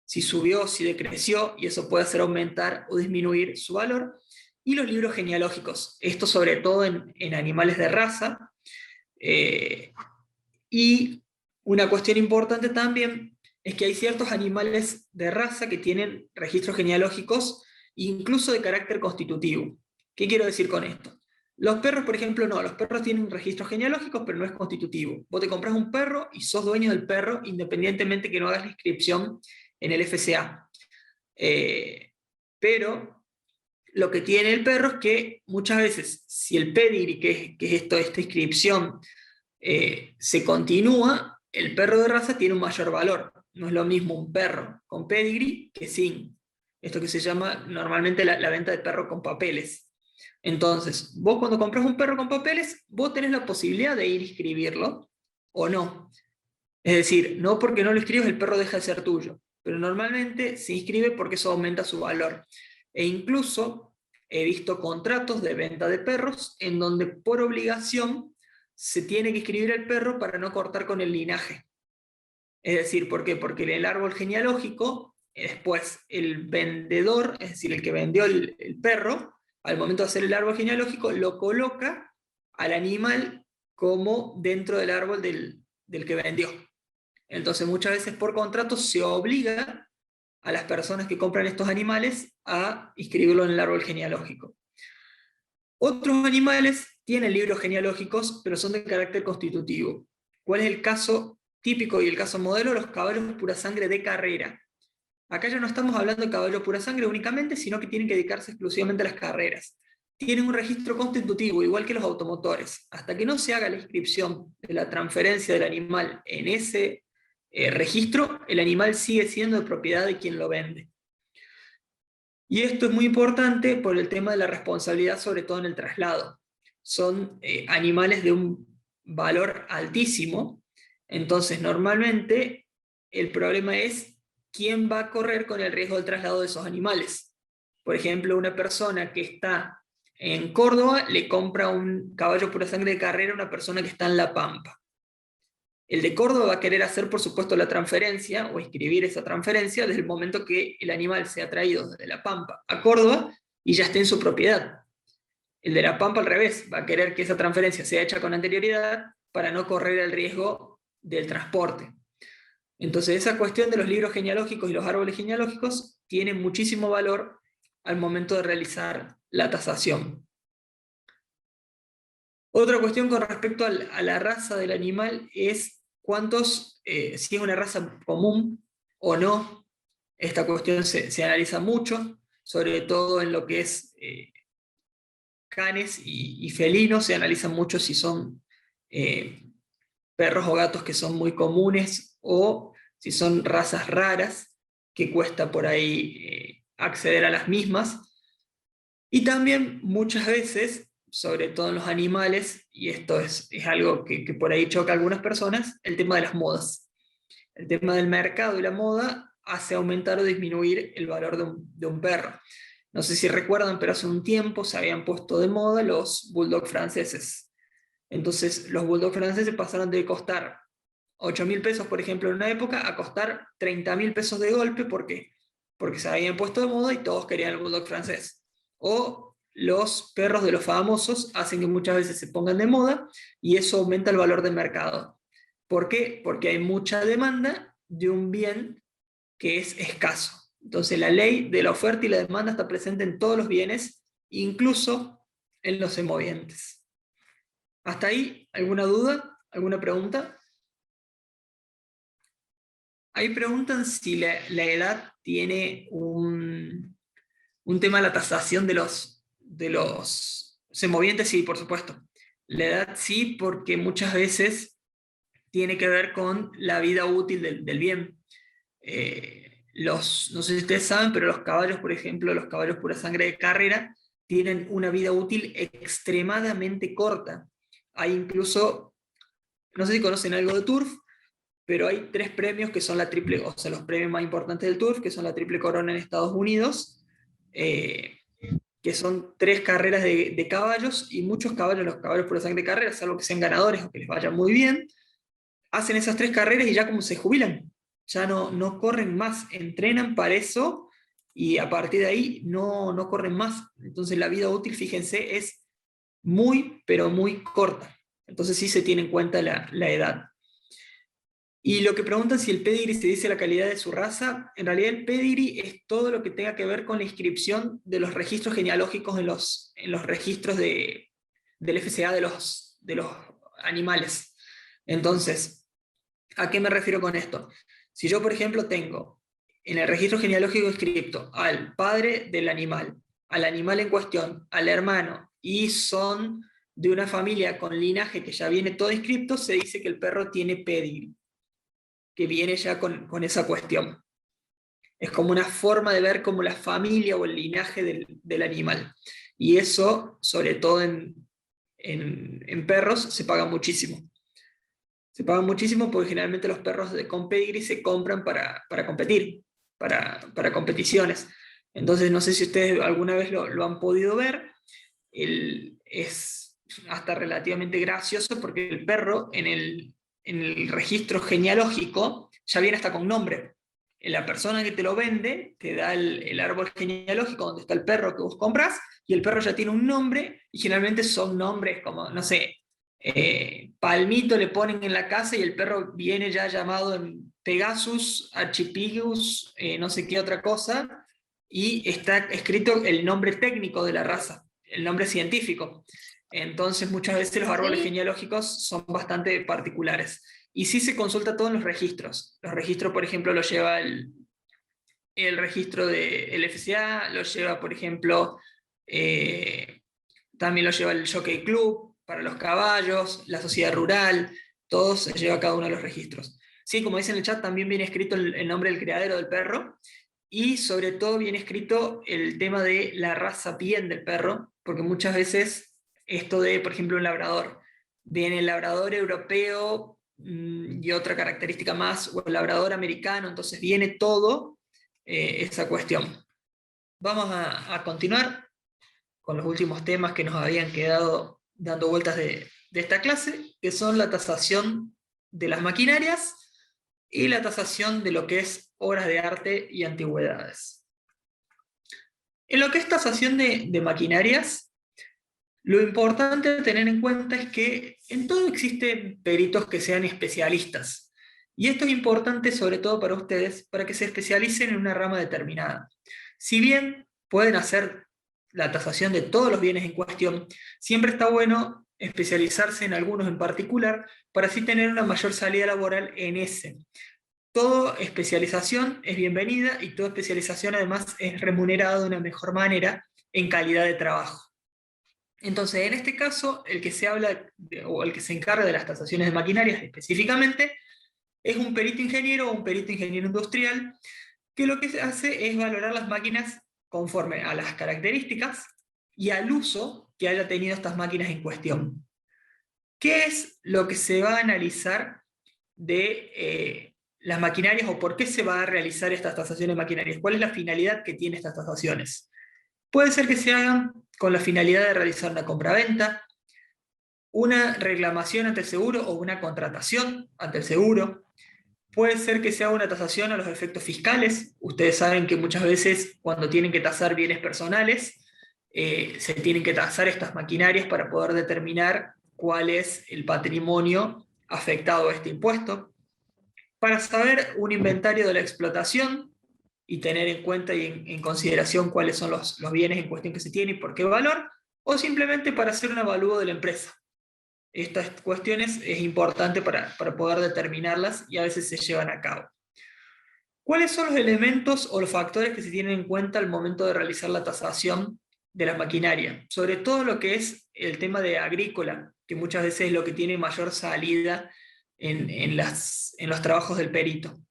si subió, si decreció, y eso puede hacer aumentar o disminuir su valor. Y los libros genealógicos, esto sobre todo en animales de raza. Y una cuestión importante también es que hay ciertos animales de raza que tienen registros genealógicos, incluso de carácter constitutivo. ¿Qué quiero decir con esto? Los perros, por ejemplo, no. Los perros tienen registros genealógicos, pero no es constitutivo. Vos te compras un perro y sos dueño del perro, independientemente que no hagas la inscripción en el FCA. Pero lo que tiene el perro es que muchas veces, si el pedigree, que es esta inscripción, se continúa, el perro de raza tiene un mayor valor. No es lo mismo un perro con pedigree que sin. Esto que se llama normalmente la venta de perro con papeles. Entonces, vos cuando compras un perro con papeles, vos tenés la posibilidad de ir a inscribirlo o no. Es decir, no porque no lo inscribas el perro deja de ser tuyo, pero normalmente se inscribe porque eso aumenta su valor. E incluso he visto contratos de venta de perros en donde por obligación se tiene que inscribir el perro para no cortar con el linaje. Es decir, ¿por qué? Porque en el árbol genealógico, después el vendedor, es decir, el que vendió el perro, al momento de hacer el árbol genealógico, lo coloca al animal como dentro del árbol del que vendió. Entonces muchas veces por contrato se obliga a las personas que compran estos animales a inscribirlo en el árbol genealógico. Otros animales tienen libros genealógicos, pero son de carácter constitutivo. ¿Cuál es el caso típico y el caso modelo? Los caballos pura sangre de carrera. Acá ya no estamos hablando de caballos pura sangre únicamente, sino que tienen que dedicarse exclusivamente a las carreras. Tienen un registro constitutivo, igual que los automotores. Hasta que no se haga la inscripción de la transferencia del animal en ese registro, el animal sigue siendo de propiedad de quien lo vende. Y esto es muy importante por el tema de la responsabilidad, sobre todo en el traslado. Son animales de un valor altísimo, entonces normalmente el problema es quién va a correr con el riesgo del traslado de esos animales. Por ejemplo, una persona que está en Córdoba le compra un caballo pura sangre de carrera a una persona que está en La Pampa. El de Córdoba va a querer hacer, por supuesto, la transferencia o inscribir esa transferencia desde el momento que el animal sea traído desde La Pampa a Córdoba y ya esté en su propiedad. El de La Pampa, al revés, va a querer que esa transferencia sea hecha con anterioridad para no correr el riesgo del transporte. Entonces, esa cuestión de los libros genealógicos y los árboles genealógicos tiene muchísimo valor al momento de realizar la tasación. Otra cuestión con respecto a la raza del animal es si es una raza común o no. Esta cuestión se analiza mucho, sobre todo en lo que es canes y felinos, se analiza mucho si son perros o gatos que son muy comunes o si son razas raras, que cuesta por ahí acceder a las mismas. Y también muchas veces sobre todo en los animales, y esto es algo que por ahí choca a algunas personas, el tema de las modas. El tema del mercado y la moda hace aumentar o disminuir el valor de un perro. No sé si recuerdan, pero hace un tiempo se habían puesto de moda los bulldog franceses. Entonces los bulldog franceses pasaron de costar 8.000 pesos, por ejemplo, en una época, a costar 30.000 pesos de golpe. ¿Por qué? Porque se habían puesto de moda y todos querían el bulldog francés. O los perros de los famosos hacen que muchas veces se pongan de moda y eso aumenta el valor del mercado. ¿Por qué? Porque hay mucha demanda de un bien que es escaso. Entonces la ley de la oferta y la demanda está presente en todos los bienes, incluso en los semovientes. ¿Hasta ahí alguna duda? ¿Alguna pregunta? Ahí preguntan si la edad tiene un tema de la tasación de los semovientes. Sí, por supuesto. La edad sí, porque muchas veces tiene que ver con la vida útil del bien. No sé si ustedes saben, pero los caballos, por ejemplo, los caballos pura sangre de carrera, tienen una vida útil extremadamente corta. Hay incluso, no sé si conocen algo de turf, pero hay 3 premios que son la triple, o sea, los premios más importantes del turf, que son la triple corona en Estados Unidos, que son 3 carreras de caballos, y muchos caballos, los caballos pura sangre de carrera, salvo que sean ganadores o que les vaya muy bien, hacen esas 3 carreras y ya como se jubilan, ya no corren más, entrenan para eso y a partir de ahí no corren más. Entonces la vida útil, fíjense, es muy, pero muy corta. Entonces sí se tiene en cuenta la edad. Y lo que preguntan si el pedigree se dice la calidad de su raza, en realidad el pedigree es todo lo que tenga que ver con la inscripción de los registros genealógicos en los registros del FCA de los animales. Entonces, ¿a qué me refiero con esto? Si yo, por ejemplo, tengo en el registro genealógico inscripto al padre del animal, al animal en cuestión, al hermano, y son de una familia con linaje que ya viene todo inscripto, se dice que el perro tiene pedigree, que viene ya con esa cuestión. Es como una forma de ver como la familia o el linaje del animal. Y eso, sobre todo en perros, se paga muchísimo. Se pagan muchísimo porque generalmente los perros con pedigree se compran para competir, para competiciones. Entonces, no sé si ustedes alguna vez lo han podido ver. Es hasta relativamente gracioso porque el perro en el registro genealógico ya viene hasta con nombre. La persona que te lo vende te da el árbol genealógico donde está el perro que vos compras y el perro ya tiene un nombre y generalmente son nombres como, no sé, Palmito le ponen en la casa y el perro viene ya llamado en Pegasus, Archipigus, no sé qué otra cosa, y está escrito el nombre técnico de la raza, el nombre científico. Entonces muchas veces los árboles genealógicos son bastante particulares. Y sí se consulta todo en los registros. Los registros, por ejemplo, lo lleva el registro del FCA, lo lleva, por ejemplo, también lo lleva el Jockey Club para los caballos, la sociedad rural, todo se lleva cada uno de los registros. Sí, como dice en el chat, también viene escrito el nombre del criadero del perro, y sobre todo viene escrito el tema de la raza bien del perro, porque muchas veces esto de, por ejemplo, un labrador, viene el labrador europeo y otra característica más, o el labrador americano, entonces viene todo esa cuestión. Vamos a continuar con los últimos temas que nos habían quedado dando vueltas de esta clase, que son la tasación de las maquinarias y la tasación de lo que es obras de arte y antigüedades. En lo que es tasación de maquinarias, lo importante a tener en cuenta es que en todo existen peritos que sean especialistas. Y esto es importante sobre todo para ustedes, para que se especialicen en una rama determinada. Si bien pueden hacer la tasación de todos los bienes en cuestión, siempre está bueno especializarse en algunos en particular para así tener una mayor salida laboral en ese. Toda especialización es bienvenida y toda especialización además es remunerada de una mejor manera en calidad de trabajo. Entonces, en este caso, el que se habla o el que se encarga de las tasaciones de maquinarias específicamente es un perito ingeniero o un perito ingeniero industrial, que lo que hace es valorar las máquinas conforme a las características y al uso que haya tenido estas máquinas en cuestión. ¿Qué es lo que se va a analizar de las maquinarias o por qué se va a realizar estas tasaciones maquinarias? ¿Cuál es la finalidad que tienen estas tasaciones? Puede ser que se hagan con la finalidad de realizar una compraventa, una reclamación ante el seguro o una contratación ante el seguro. Puede ser que se haga una tasación a los efectos fiscales. Ustedes saben que muchas veces cuando tienen que tasar bienes personales, se tienen que tasar estas maquinarias para poder determinar cuál es el patrimonio afectado a este impuesto. Para saber un inventario de la explotación y tener en cuenta y en consideración cuáles son los bienes en cuestión que se tienen y por qué valor, o simplemente para hacer un avalúo de la empresa. Estas cuestiones es importante para poder determinarlas y a veces se llevan a cabo. ¿Cuáles son los elementos o los factores que se tienen en cuenta al momento de realizar la tasación de la maquinaria? Sobre todo lo que es el tema de agrícola, que muchas veces es lo que tiene mayor salida en los trabajos del perito.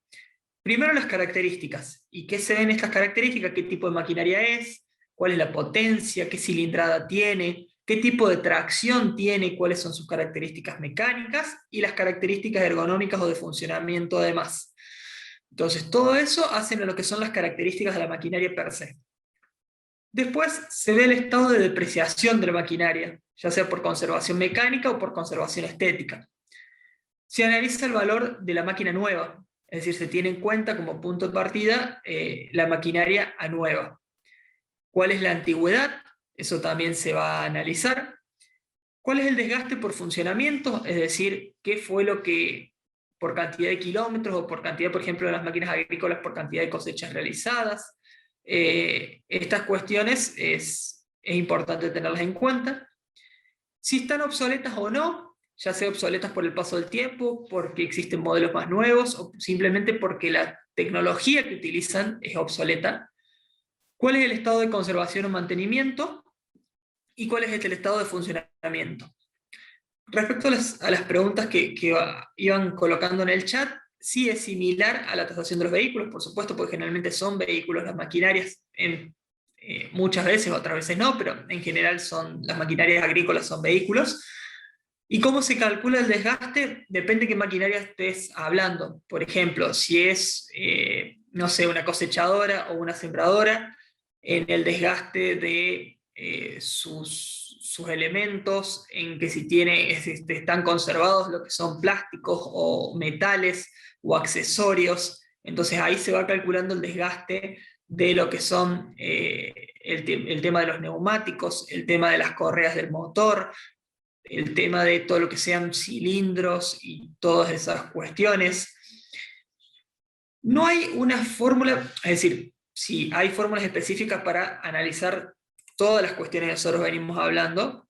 Primero las características. ¿Y qué se ven estas características? ¿Qué tipo de maquinaria es? ¿Cuál es la potencia? ¿Qué cilindrada tiene? ¿Qué tipo de tracción tiene? ¿Cuáles son sus características mecánicas? Y las características ergonómicas o de funcionamiento además. Entonces, todo eso hacen lo que son las características de la maquinaria per se. Después se ve el estado de depreciación de la maquinaria, ya sea por conservación mecánica o por conservación estética. Se analiza el valor de la máquina nueva, es decir, se tiene en cuenta como punto de partida la maquinaria a nueva. ¿Cuál es la antigüedad? Eso también se va a analizar. ¿Cuál es el desgaste por funcionamiento? Es decir, ¿qué fue lo que, por cantidad de kilómetros o por cantidad, por ejemplo, de las máquinas agrícolas, por cantidad de cosechas realizadas? Estas cuestiones es importante tenerlas en cuenta. Si están obsoletas o no, ya sea obsoletas por el paso del tiempo, porque existen modelos más nuevos, o simplemente porque la tecnología que utilizan es obsoleta. ¿Cuál es el estado de conservación o mantenimiento? ¿Y cuál es el estado de funcionamiento? Respecto a las preguntas que iban colocando en el chat, sí es similar a la tasación de los vehículos, por supuesto, porque generalmente son vehículos, las maquinarias, muchas veces, otras veces no, pero en general las maquinarias agrícolas son vehículos. ¿Y cómo se calcula el desgaste? Depende de qué maquinaria estés hablando. Por ejemplo, si es, no sé, una cosechadora o una sembradora, en el desgaste de sus elementos, en que si están conservados lo que son plásticos o metales o accesorios, entonces ahí se va calculando el desgaste de lo que son el tema de los neumáticos, el tema de las correas del motor, el tema de todo lo que sean cilindros y todas esas cuestiones. No hay una fórmula, es decir, sí, hay fórmulas específicas para analizar todas las cuestiones que nosotros venimos hablando,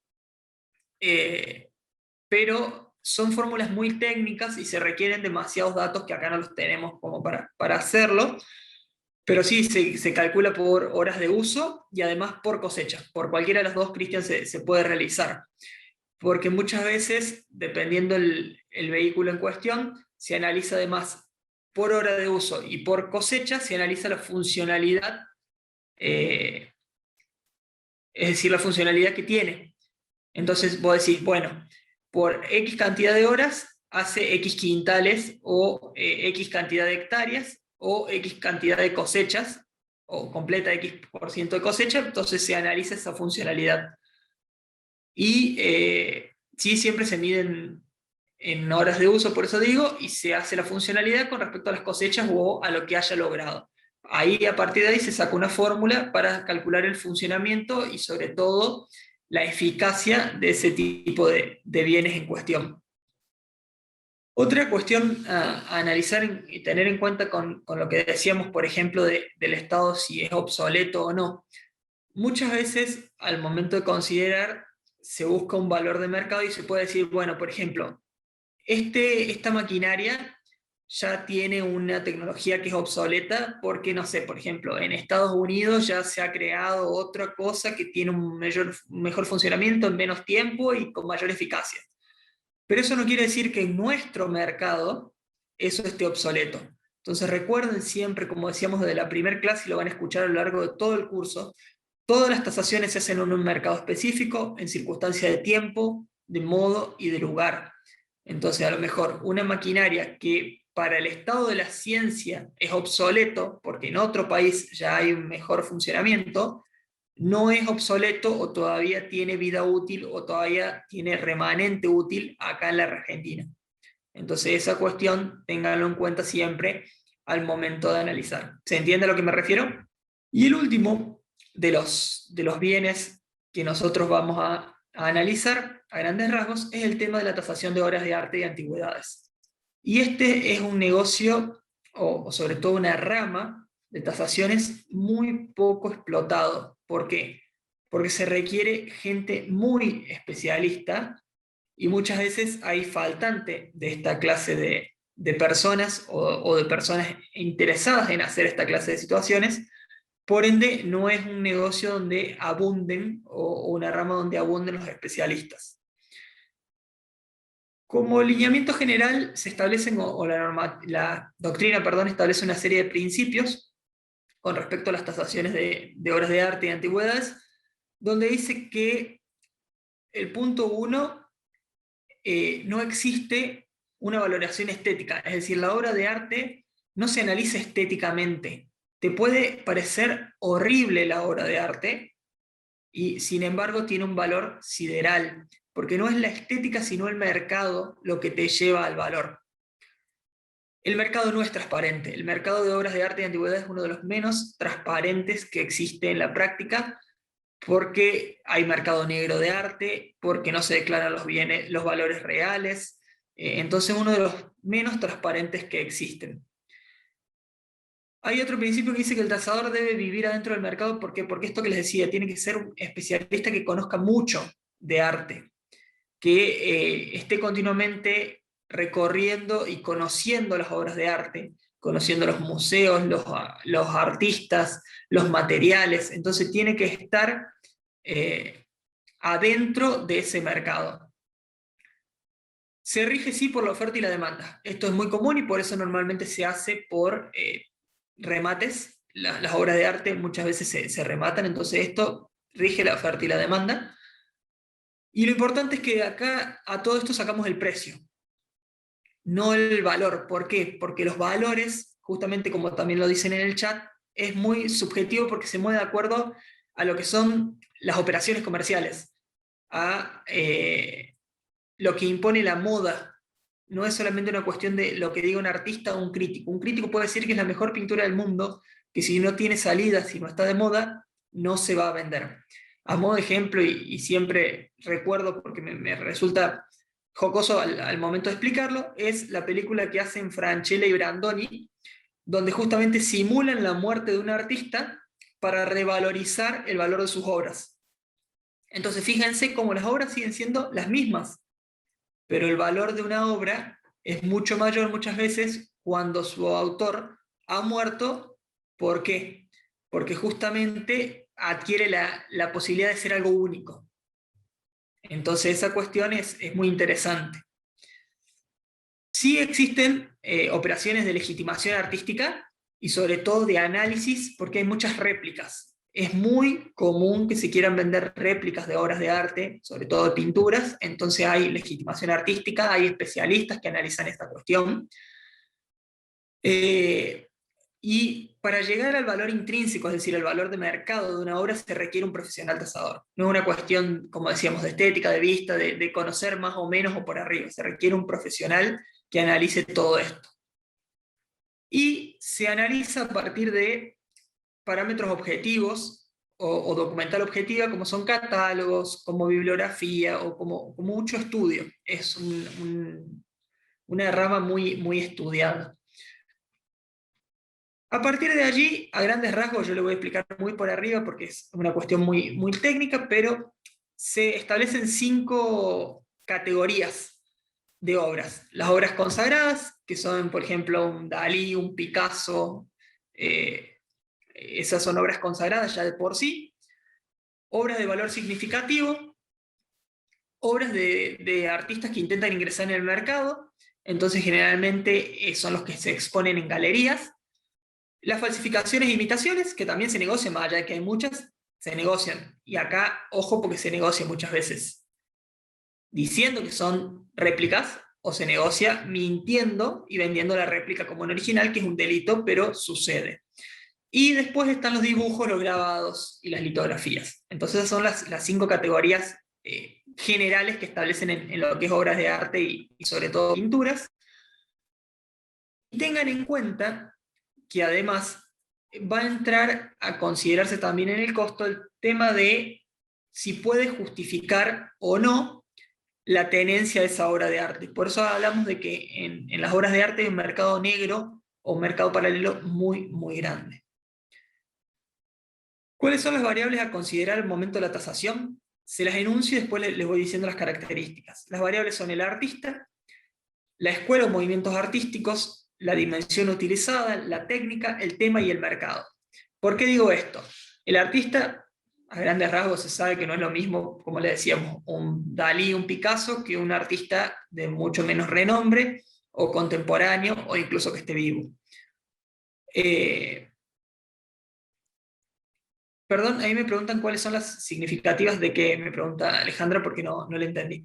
pero son fórmulas muy técnicas y se requieren demasiados datos que acá no los tenemos como para hacerlo, pero sí se calcula por horas de uso y además por cosecha. Por cualquiera de las dos, Cristian, se puede realizar. Porque muchas veces, dependiendo el vehículo en cuestión, se analiza además por hora de uso y por cosecha, se analiza la funcionalidad, es decir, la funcionalidad que tiene. Entonces vos decís, bueno, por X cantidad de horas hace X quintales o X cantidad de hectáreas o X cantidad de cosechas o completa X% de cosecha, entonces se analiza esa funcionalidad. Y sí, siempre se miden en horas de uso, por eso digo, y se hace la funcionalidad con respecto a las cosechas o a lo que haya logrado. Ahí, a partir de ahí, se saca una fórmula para calcular el funcionamiento y sobre todo la eficacia de ese tipo de bienes en cuestión. Otra cuestión a analizar y tener en cuenta con lo que decíamos, por ejemplo, del estado, si es obsoleto o no. Muchas veces, al momento de considerar, se busca un valor de mercado y se puede decir, bueno, por ejemplo, esta maquinaria ya tiene una tecnología que es obsoleta porque, no sé, por ejemplo, en Estados Unidos ya se ha creado otra cosa que tiene un mejor funcionamiento en menos tiempo y con mayor eficacia. Pero eso no quiere decir que en nuestro mercado eso esté obsoleto. Entonces recuerden siempre, como decíamos desde la primera clase y lo van a escuchar a lo largo de todo el curso, Todas las tasaciones se hacen en un mercado específico, en circunstancia de tiempo, de modo y de lugar. Entonces, a lo mejor una maquinaria que para el estado de la ciencia es obsoleto, porque en otro país ya hay un mejor funcionamiento, no es obsoleto o todavía tiene vida útil o todavía tiene remanente útil acá en la Argentina. Entonces esa cuestión ténganlo en cuenta siempre al momento de analizar. ¿Se entiende a lo que me refiero? Y el último de los bienes que nosotros vamos a analizar a grandes rasgos es el tema de la tasación de obras de arte y antigüedades. Y este es un negocio, o sobre todo una rama de tasaciones muy poco explotado. ¿Por qué? Porque se requiere gente muy especialista y muchas veces hay faltante de esta clase de personas o de personas interesadas en hacer esta clase de situaciones. Por ende, no es un negocio donde abunden o una rama donde abunden los especialistas. Como lineamiento general, se establecen, o la doctrina, perdón, establece una serie de principios con respecto a las tasaciones de obras de arte y antigüedades, donde dice que el punto 1, no existe una valoración estética, es decir, la obra de arte no se analiza estéticamente. Te puede parecer horrible la obra de arte y sin embargo tiene un valor sideral, porque no es la estética sino el mercado lo que te lleva al valor. El mercado no es transparente, el mercado de obras de arte y antigüedades es uno de los menos transparentes que existe en la práctica, porque hay mercado negro de arte, porque no se declaran los bienes, los valores reales, entonces uno de los menos transparentes que existen. Hay otro principio que dice que el tasador debe vivir adentro del mercado, ¿por qué? Porque esto que les decía, tiene que ser un especialista que conozca mucho de arte, que esté continuamente recorriendo y conociendo las obras de arte, conociendo los museos, los artistas, los materiales, entonces tiene que estar adentro de ese mercado. Se rige sí por la oferta y la demanda. Esto es muy común y por eso normalmente se hace por remates. Las obras de arte muchas veces se rematan, entonces esto rige la oferta y la demanda. Y lo importante es que acá a todo esto sacamos el precio, no el valor. ¿Por qué? Porque los valores, justamente como también lo dicen en el chat, es muy subjetivo porque se mueve de acuerdo a lo que son las operaciones comerciales, a lo que impone la moda. No es solamente una cuestión de lo que diga un artista o un crítico. Un crítico puede decir que es la mejor pintura del mundo, que si no tiene salida, si no está de moda, no se va a vender. A modo de ejemplo, y siempre recuerdo porque me resulta jocoso al momento de explicarlo, es la película que hacen Francella y Brandoni, donde justamente simulan la muerte de un artista para revalorizar el valor de sus obras. Entonces fíjense cómo las obras siguen siendo las mismas, pero el valor de una obra es mucho mayor muchas veces cuando su autor ha muerto. ¿Por qué? Porque justamente adquiere la posibilidad de ser algo único. Entonces esa cuestión es muy interesante. Sí existen operaciones de legitimación artística y sobre todo de análisis, porque hay muchas réplicas. Es muy común que se quieran vender réplicas de obras de arte, sobre todo de pinturas, entonces hay legitimación artística, hay especialistas que analizan esta cuestión. Y para llegar al valor intrínseco, es decir, el valor de mercado de una obra, se requiere un profesional tasador. No es una cuestión, como decíamos, de estética, de vista, de conocer más o menos o por arriba. Se requiere un profesional que analice todo esto. Y se analiza a partir de parámetros objetivos o documental objetiva, como son catálogos, como bibliografía o como mucho estudio. Es una rama muy estudiada. A partir de allí, a grandes rasgos, yo le voy a explicar muy por arriba porque es una cuestión muy técnica, pero se establecen 5 categorías de obras. Las obras consagradas, que son, por ejemplo, un Dalí, un Picasso, esas son obras consagradas ya de por sí. Obras de valor significativo, obras de artistas que intentan ingresar en el mercado, entonces generalmente son los que se exponen en galerías. Las falsificaciones e imitaciones, que también se negocian, más allá de que hay muchas, se negocian. Y acá, ojo, porque se negocia muchas veces diciendo que son réplicas, o se negocia mintiendo y vendiendo la réplica como un original, que es un delito, pero sucede. Y después están los dibujos, los grabados y las litografías. Entonces esas son las 5 categorías generales que establecen en lo que es obras de arte y sobre todo pinturas. Y tengan en cuenta que además va a entrar a considerarse también en el costo el tema de si puede justificar o no la tenencia de esa obra de arte. Por eso hablamos de que en las obras de arte hay un mercado negro o un mercado paralelo muy, muy grande. ¿Cuáles son las variables a considerar al momento de la tasación? Se las enuncio y después les voy diciendo las características. Las variables son el artista, la escuela o movimientos artísticos, la dimensión utilizada, la técnica, el tema y el mercado. ¿Por qué digo esto? El artista, a grandes rasgos, se sabe que no es lo mismo, como le decíamos, un Dalí, un Picasso, que un artista de mucho menos renombre, o contemporáneo, o incluso que esté vivo. Perdón, ahí me preguntan cuáles son las significativas de que me pregunta Alejandra porque no le entendí.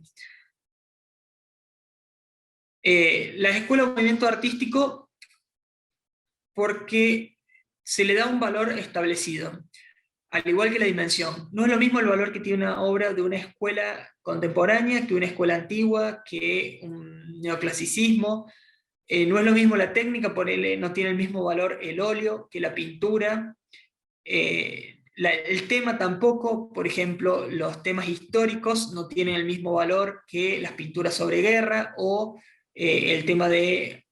Las escuelas de movimiento artístico porque se le da un valor establecido, al igual que la dimensión. No es lo mismo el valor que tiene una obra de una escuela contemporánea que una escuela antigua, que un neoclasicismo. No es lo mismo la técnica, por él no tiene el mismo valor el óleo que la pintura. El tema tampoco, por ejemplo, los temas históricos no tienen el mismo valor que las pinturas sobre guerra o el tema de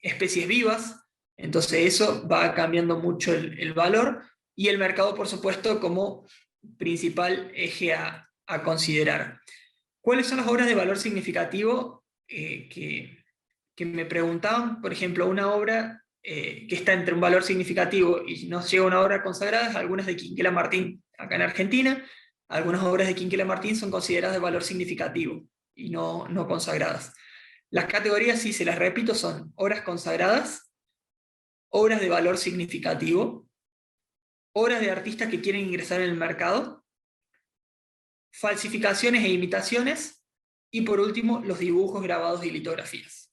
especies vivas. Entonces eso va cambiando mucho el valor y el mercado, por supuesto, como principal eje a considerar. ¿Cuáles son las obras de valor significativo que me preguntaban? Por ejemplo, una obra que está entre un valor significativo y nos llega una obra consagrada, algunas de Quinquela Martín, acá en Argentina. Algunas obras de Quinquela Martín son consideradas de valor significativo y no consagradas. Las categorías, sí, se las repito, son obras consagradas, obras de valor significativo, obras de artistas que quieren ingresar en el mercado, falsificaciones e imitaciones, y por último, los dibujos, grabados y litografías.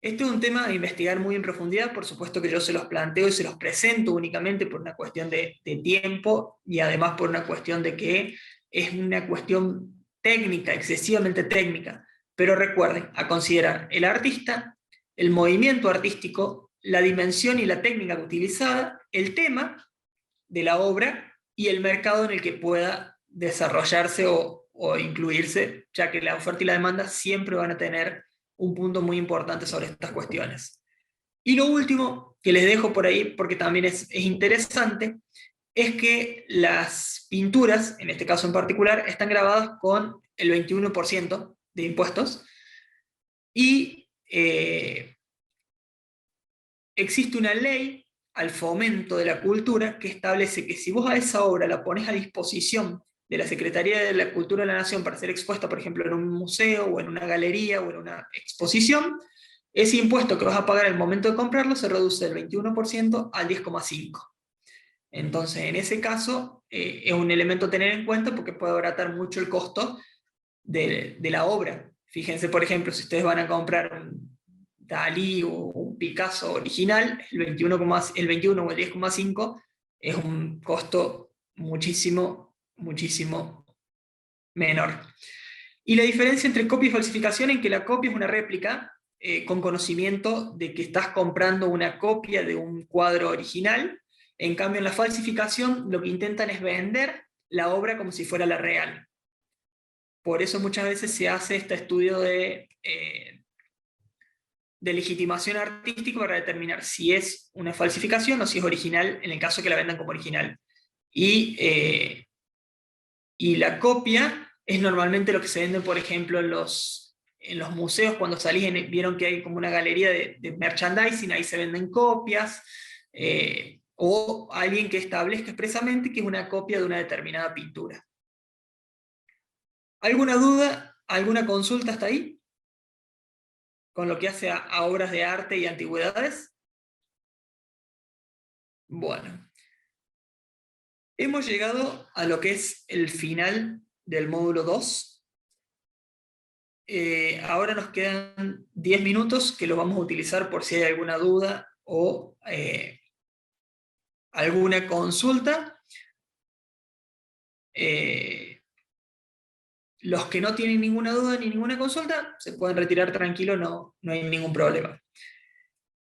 Este es un tema a investigar muy en profundidad, por supuesto que yo se los planteo y se los presento únicamente por una cuestión de tiempo y además por una cuestión de que es una cuestión técnica, excesivamente técnica. Pero recuerden, a considerar el artista, el movimiento artístico, la dimensión y la técnica utilizada, el tema de la obra y el mercado en el que pueda desarrollarse o incluirse, ya que la oferta y la demanda siempre van a tener un punto muy importante sobre estas cuestiones. Y lo último que les dejo por ahí, porque también es interesante, es que las pinturas, en este caso en particular, están grabadas con el 21% de impuestos y existe una ley al fomento de la cultura que establece que si vos a esa obra la pones a disposición de la Secretaría de la Cultura de la Nación para ser expuesta, por ejemplo, en un museo o en una galería o en una exposición, ese impuesto que vas a pagar al momento de comprarlo se reduce del 21% al 10,5%. Entonces, en ese caso, es un elemento a tener en cuenta porque puede abaratar mucho el costo de la obra. Fíjense, por ejemplo, si ustedes van a comprar un Dalí o un Picasso original, el 21 o el 10,5 es un costo muchísimo, muchísimo menor. Y la diferencia entre copia y falsificación es que la copia es una réplica con conocimiento de que estás comprando una copia de un cuadro original. En cambio, en la falsificación lo que intentan es vender la obra como si fuera la real. Por eso muchas veces se hace este estudio de legitimación artística para determinar si es una falsificación o si es original, en el caso que la vendan como original. Y la copia es normalmente lo que se vende, por ejemplo, en los museos, cuando salís, vieron que hay como una galería de merchandising, ahí se venden copias, o alguien que establezca expresamente que es una copia de una determinada pintura. ¿Alguna duda? ¿Alguna consulta hasta ahí? Con lo que hace a obras de arte y antigüedades. Bueno, hemos llegado a lo que es el final del módulo 2. Ahora nos quedan 10 minutos que lo vamos a utilizar por si hay alguna duda o alguna consulta. Los que no tienen ninguna duda ni ninguna consulta se pueden retirar tranquilo, no hay ningún problema.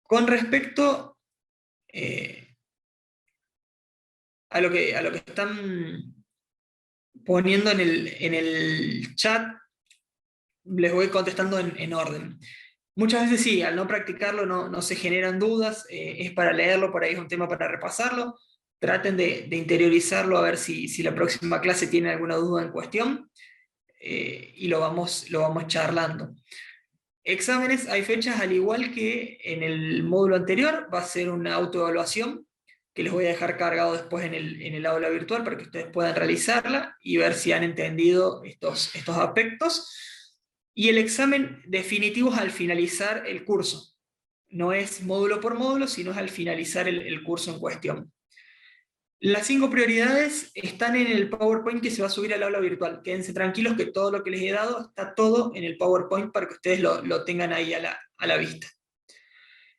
Con respecto a lo que están poniendo en el chat, les voy contestando en orden. Muchas veces sí, al no practicarlo no se generan dudas, es para leerlo, por ahí es un tema para repasarlo. Traten de interiorizarlo a ver si la próxima clase tiene alguna duda en cuestión, y lo vamos charlando. Exámenes, hay fechas, al igual que en el módulo anterior, va a ser una autoevaluación que les voy a dejar cargado después en el aula virtual para que ustedes puedan realizarla y ver si han entendido estos aspectos. Y el examen definitivo es al finalizar el curso. No es módulo por módulo, sino es al finalizar el curso en cuestión. Las 5 prioridades están en el PowerPoint que se va a subir al aula virtual. Quédense tranquilos que todo lo que les he dado está todo en el PowerPoint para que ustedes lo tengan ahí a la vista.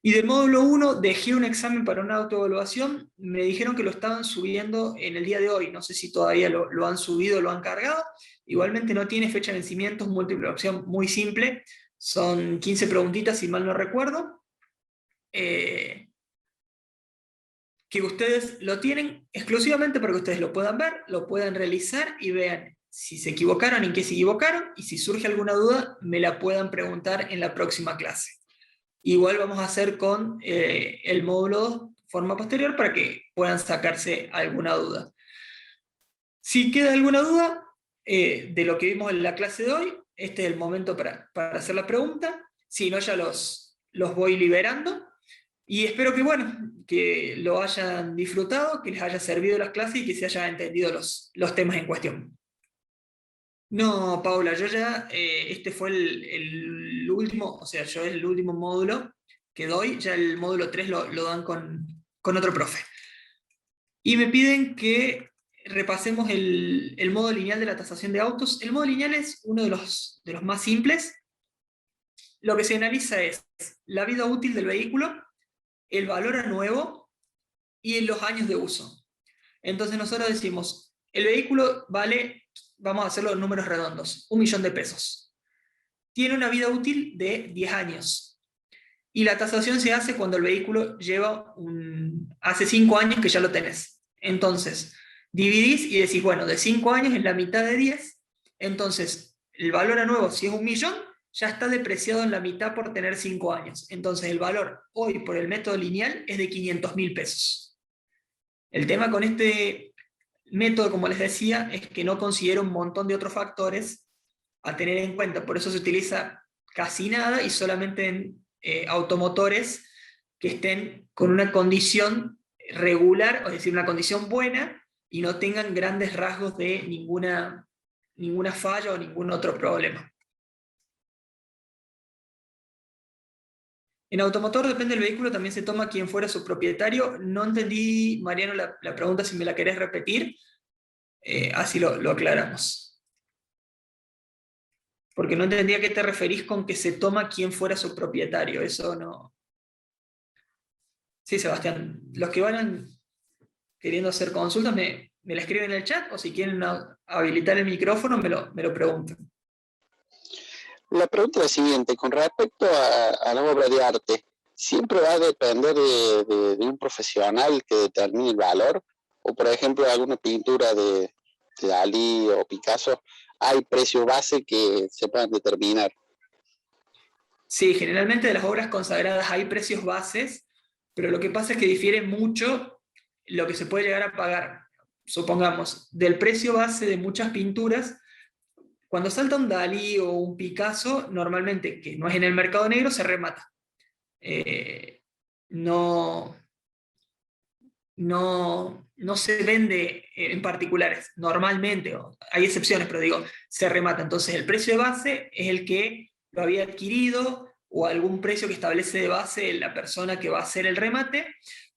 Y del módulo 1 dejé un examen para una autoevaluación. Me dijeron que lo estaban subiendo en el día de hoy. No sé si todavía lo han subido o lo han cargado. Igualmente no tiene fecha de vencimiento, es múltiple opción muy simple. Son 15 preguntitas, si mal no recuerdo. Que ustedes lo tienen exclusivamente para que ustedes lo puedan ver, lo puedan realizar y vean si se equivocaron, en qué se equivocaron, y si surge alguna duda, me la puedan preguntar en la próxima clase. Igual vamos a hacer con el módulo 2, forma posterior, para que puedan sacarse alguna duda. Si queda alguna duda de lo que vimos en la clase de hoy, este es el momento para hacer la pregunta. Si no, ya los voy liberando. Y espero que, bueno, que lo hayan disfrutado, que les haya servido las clases y que se hayan entendido los temas en cuestión. No, Paula, yo ya, este fue el último, o sea, yo es el último módulo que doy, ya el módulo 3 lo dan con otro profe. Y me piden que repasemos el modo lineal de la tasación de autos. El modo lineal es uno de los más simples. Lo que se analiza es la vida útil del vehículo, el valor a nuevo y en los años de uso. Entonces nosotros decimos, el vehículo vale, vamos a hacerlo en números redondos, 1.000.000 de pesos. Tiene una vida útil de 10 años. Y la tasación se hace cuando el vehículo lleva hace 5 años que ya lo tenés. Entonces, dividís y decís, bueno, de 5 años es la mitad de 10, entonces el valor a nuevo, si es 1.000.000, ya está depreciado en la mitad por tener 5 años. Entonces el valor hoy por el método lineal es de 500.000 pesos. El tema con este método, como les decía, es que no considera un montón de otros factores a tener en cuenta. Por eso se utiliza casi nada y solamente en automotores que estén con una condición regular, es decir, una condición buena, y no tengan grandes rasgos de ninguna falla o ningún otro problema. En automotor, depende del vehículo, también se toma quien fuera su propietario. No entendí, Mariano, la pregunta, si me la querés repetir, así lo aclaramos. Porque no entendía a qué te referís con que se toma quien fuera su propietario, eso no. Sí, Sebastián, los que van queriendo hacer consultas me la escriben en el chat, o si quieren habilitar el micrófono me lo preguntan. La pregunta es la siguiente, con respecto a la obra de arte, ¿siempre va a depender de un profesional que determine el valor? O por ejemplo, alguna pintura de Dalí o Picasso, ¿hay precios base que se puedan determinar? Sí, generalmente de las obras consagradas hay precios bases, pero lo que pasa es que difiere mucho lo que se puede llegar a pagar. Supongamos, del precio base de muchas pinturas, cuando salta un Dalí o un Picasso, normalmente, que no es en el mercado negro, se remata. No se vende en particulares, normalmente, hay excepciones, pero digo, se remata. Entonces el precio de base es el que lo había adquirido, o algún precio que establece de base la persona que va a hacer el remate,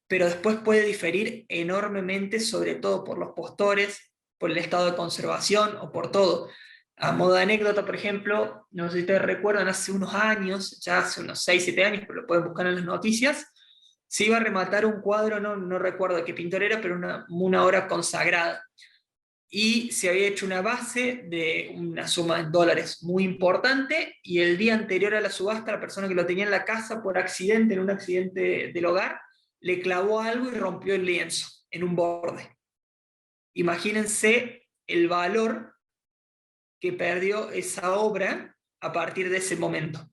pero después puede diferir enormemente, sobre todo por los postores, por el estado de conservación o por todo. A modo de anécdota, por ejemplo, no sé si ustedes recuerdan, hace unos años, ya hace unos 6 7 años, pero lo pueden buscar en las noticias, se iba a rematar un cuadro, no recuerdo de qué pintor era, pero una obra consagrada. Y se había hecho una base de una suma en dólares muy importante, y el día anterior a la subasta, la persona que lo tenía en la casa por accidente, en un accidente del hogar, le clavó algo y rompió el lienzo en un borde. Imagínense el valor que perdió esa obra a partir de ese momento.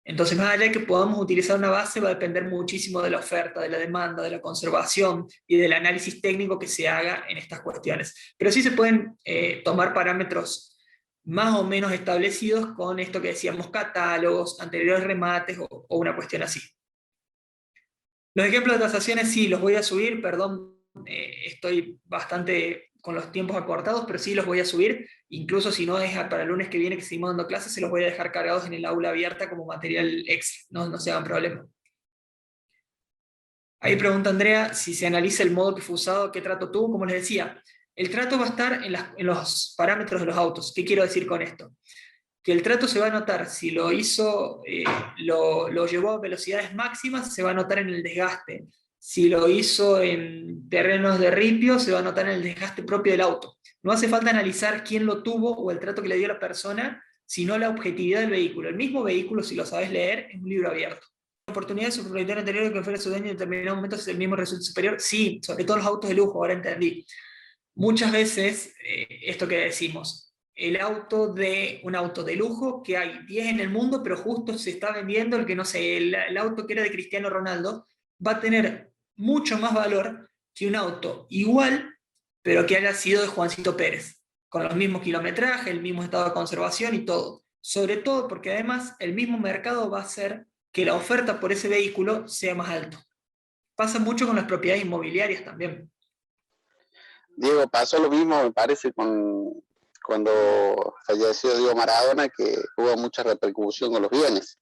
Entonces, más allá de que podamos utilizar una base, va a depender muchísimo de la oferta, de la demanda, de la conservación y del análisis técnico que se haga en estas cuestiones. Pero sí se pueden tomar parámetros más o menos establecidos con esto que decíamos, catálogos, anteriores remates o una cuestión así. Los ejemplos de tasaciones sí los voy a subir, perdón, estoy bastante con los tiempos acortados, pero sí los voy a subir, incluso si no es para el lunes que viene que seguimos dando clases, se los voy a dejar cargados en el aula abierta como material extra, no se hagan problema. Ahí pregunta Andrea si se analiza el modo que fue usado, qué trato tuvo. Como les decía, el trato va a estar en los parámetros de los autos. ¿Qué quiero decir con esto? Que el trato se va a notar, si lo hizo, lo llevó a velocidades máximas, se va a notar en el desgaste. Si lo hizo en terrenos de ripio, se va a notar en el desgaste propio del auto. No hace falta analizar quién lo tuvo o el trato que le dio la persona, sino la objetividad del vehículo. El mismo vehículo, si lo sabes leer, es un libro abierto. La oportunidad de su propietario anterior que ofrece a su dueño en determinado momento es el mismo resultado superior. Sí, sobre todo los autos de lujo, ahora entendí. Muchas veces, esto que decimos, un auto de lujo, que hay 10 en el mundo, pero justo se está vendiendo el que no sé, el auto que era de Cristiano Ronaldo, va a tener mucho más valor que un auto igual, pero que haya sido de Juancito Pérez, con los mismos kilometrajes, el mismo estado de conservación y todo. Sobre todo porque además el mismo mercado va a hacer que la oferta por ese vehículo sea más alto. Pasa mucho con las propiedades inmobiliarias también. Diego, pasó lo mismo, me parece, cuando falleció Diego Maradona, que hubo mucha repercusión con los bienes,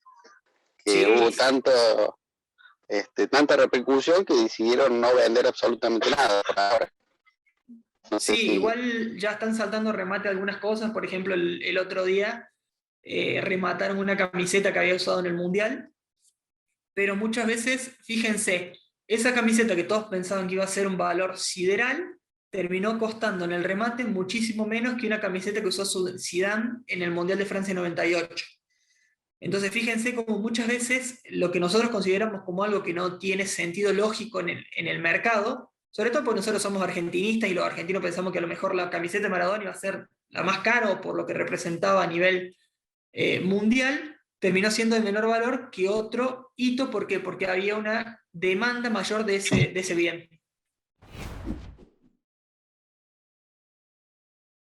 que Sí, hubo tanta repercusión que decidieron no vender absolutamente nada por ahora. No sé sí, si... igual ya están saltando remate algunas cosas. Por ejemplo, el otro día remataron una camiseta que había usado en el Mundial, pero muchas veces, fíjense, esa camiseta que todos pensaban que iba a ser un valor sideral, terminó costando en el remate muchísimo menos que una camiseta que usó Zidane en el Mundial de Francia 98. Entonces fíjense como muchas veces lo que nosotros consideramos como algo que no tiene sentido lógico en el mercado, sobre todo porque nosotros somos argentinistas y los argentinos pensamos que a lo mejor la camiseta de Maradona iba a ser la más cara por lo que representaba a nivel mundial, terminó siendo de menor valor que otro hito. ¿Por qué? Porque había una demanda mayor de ese bien.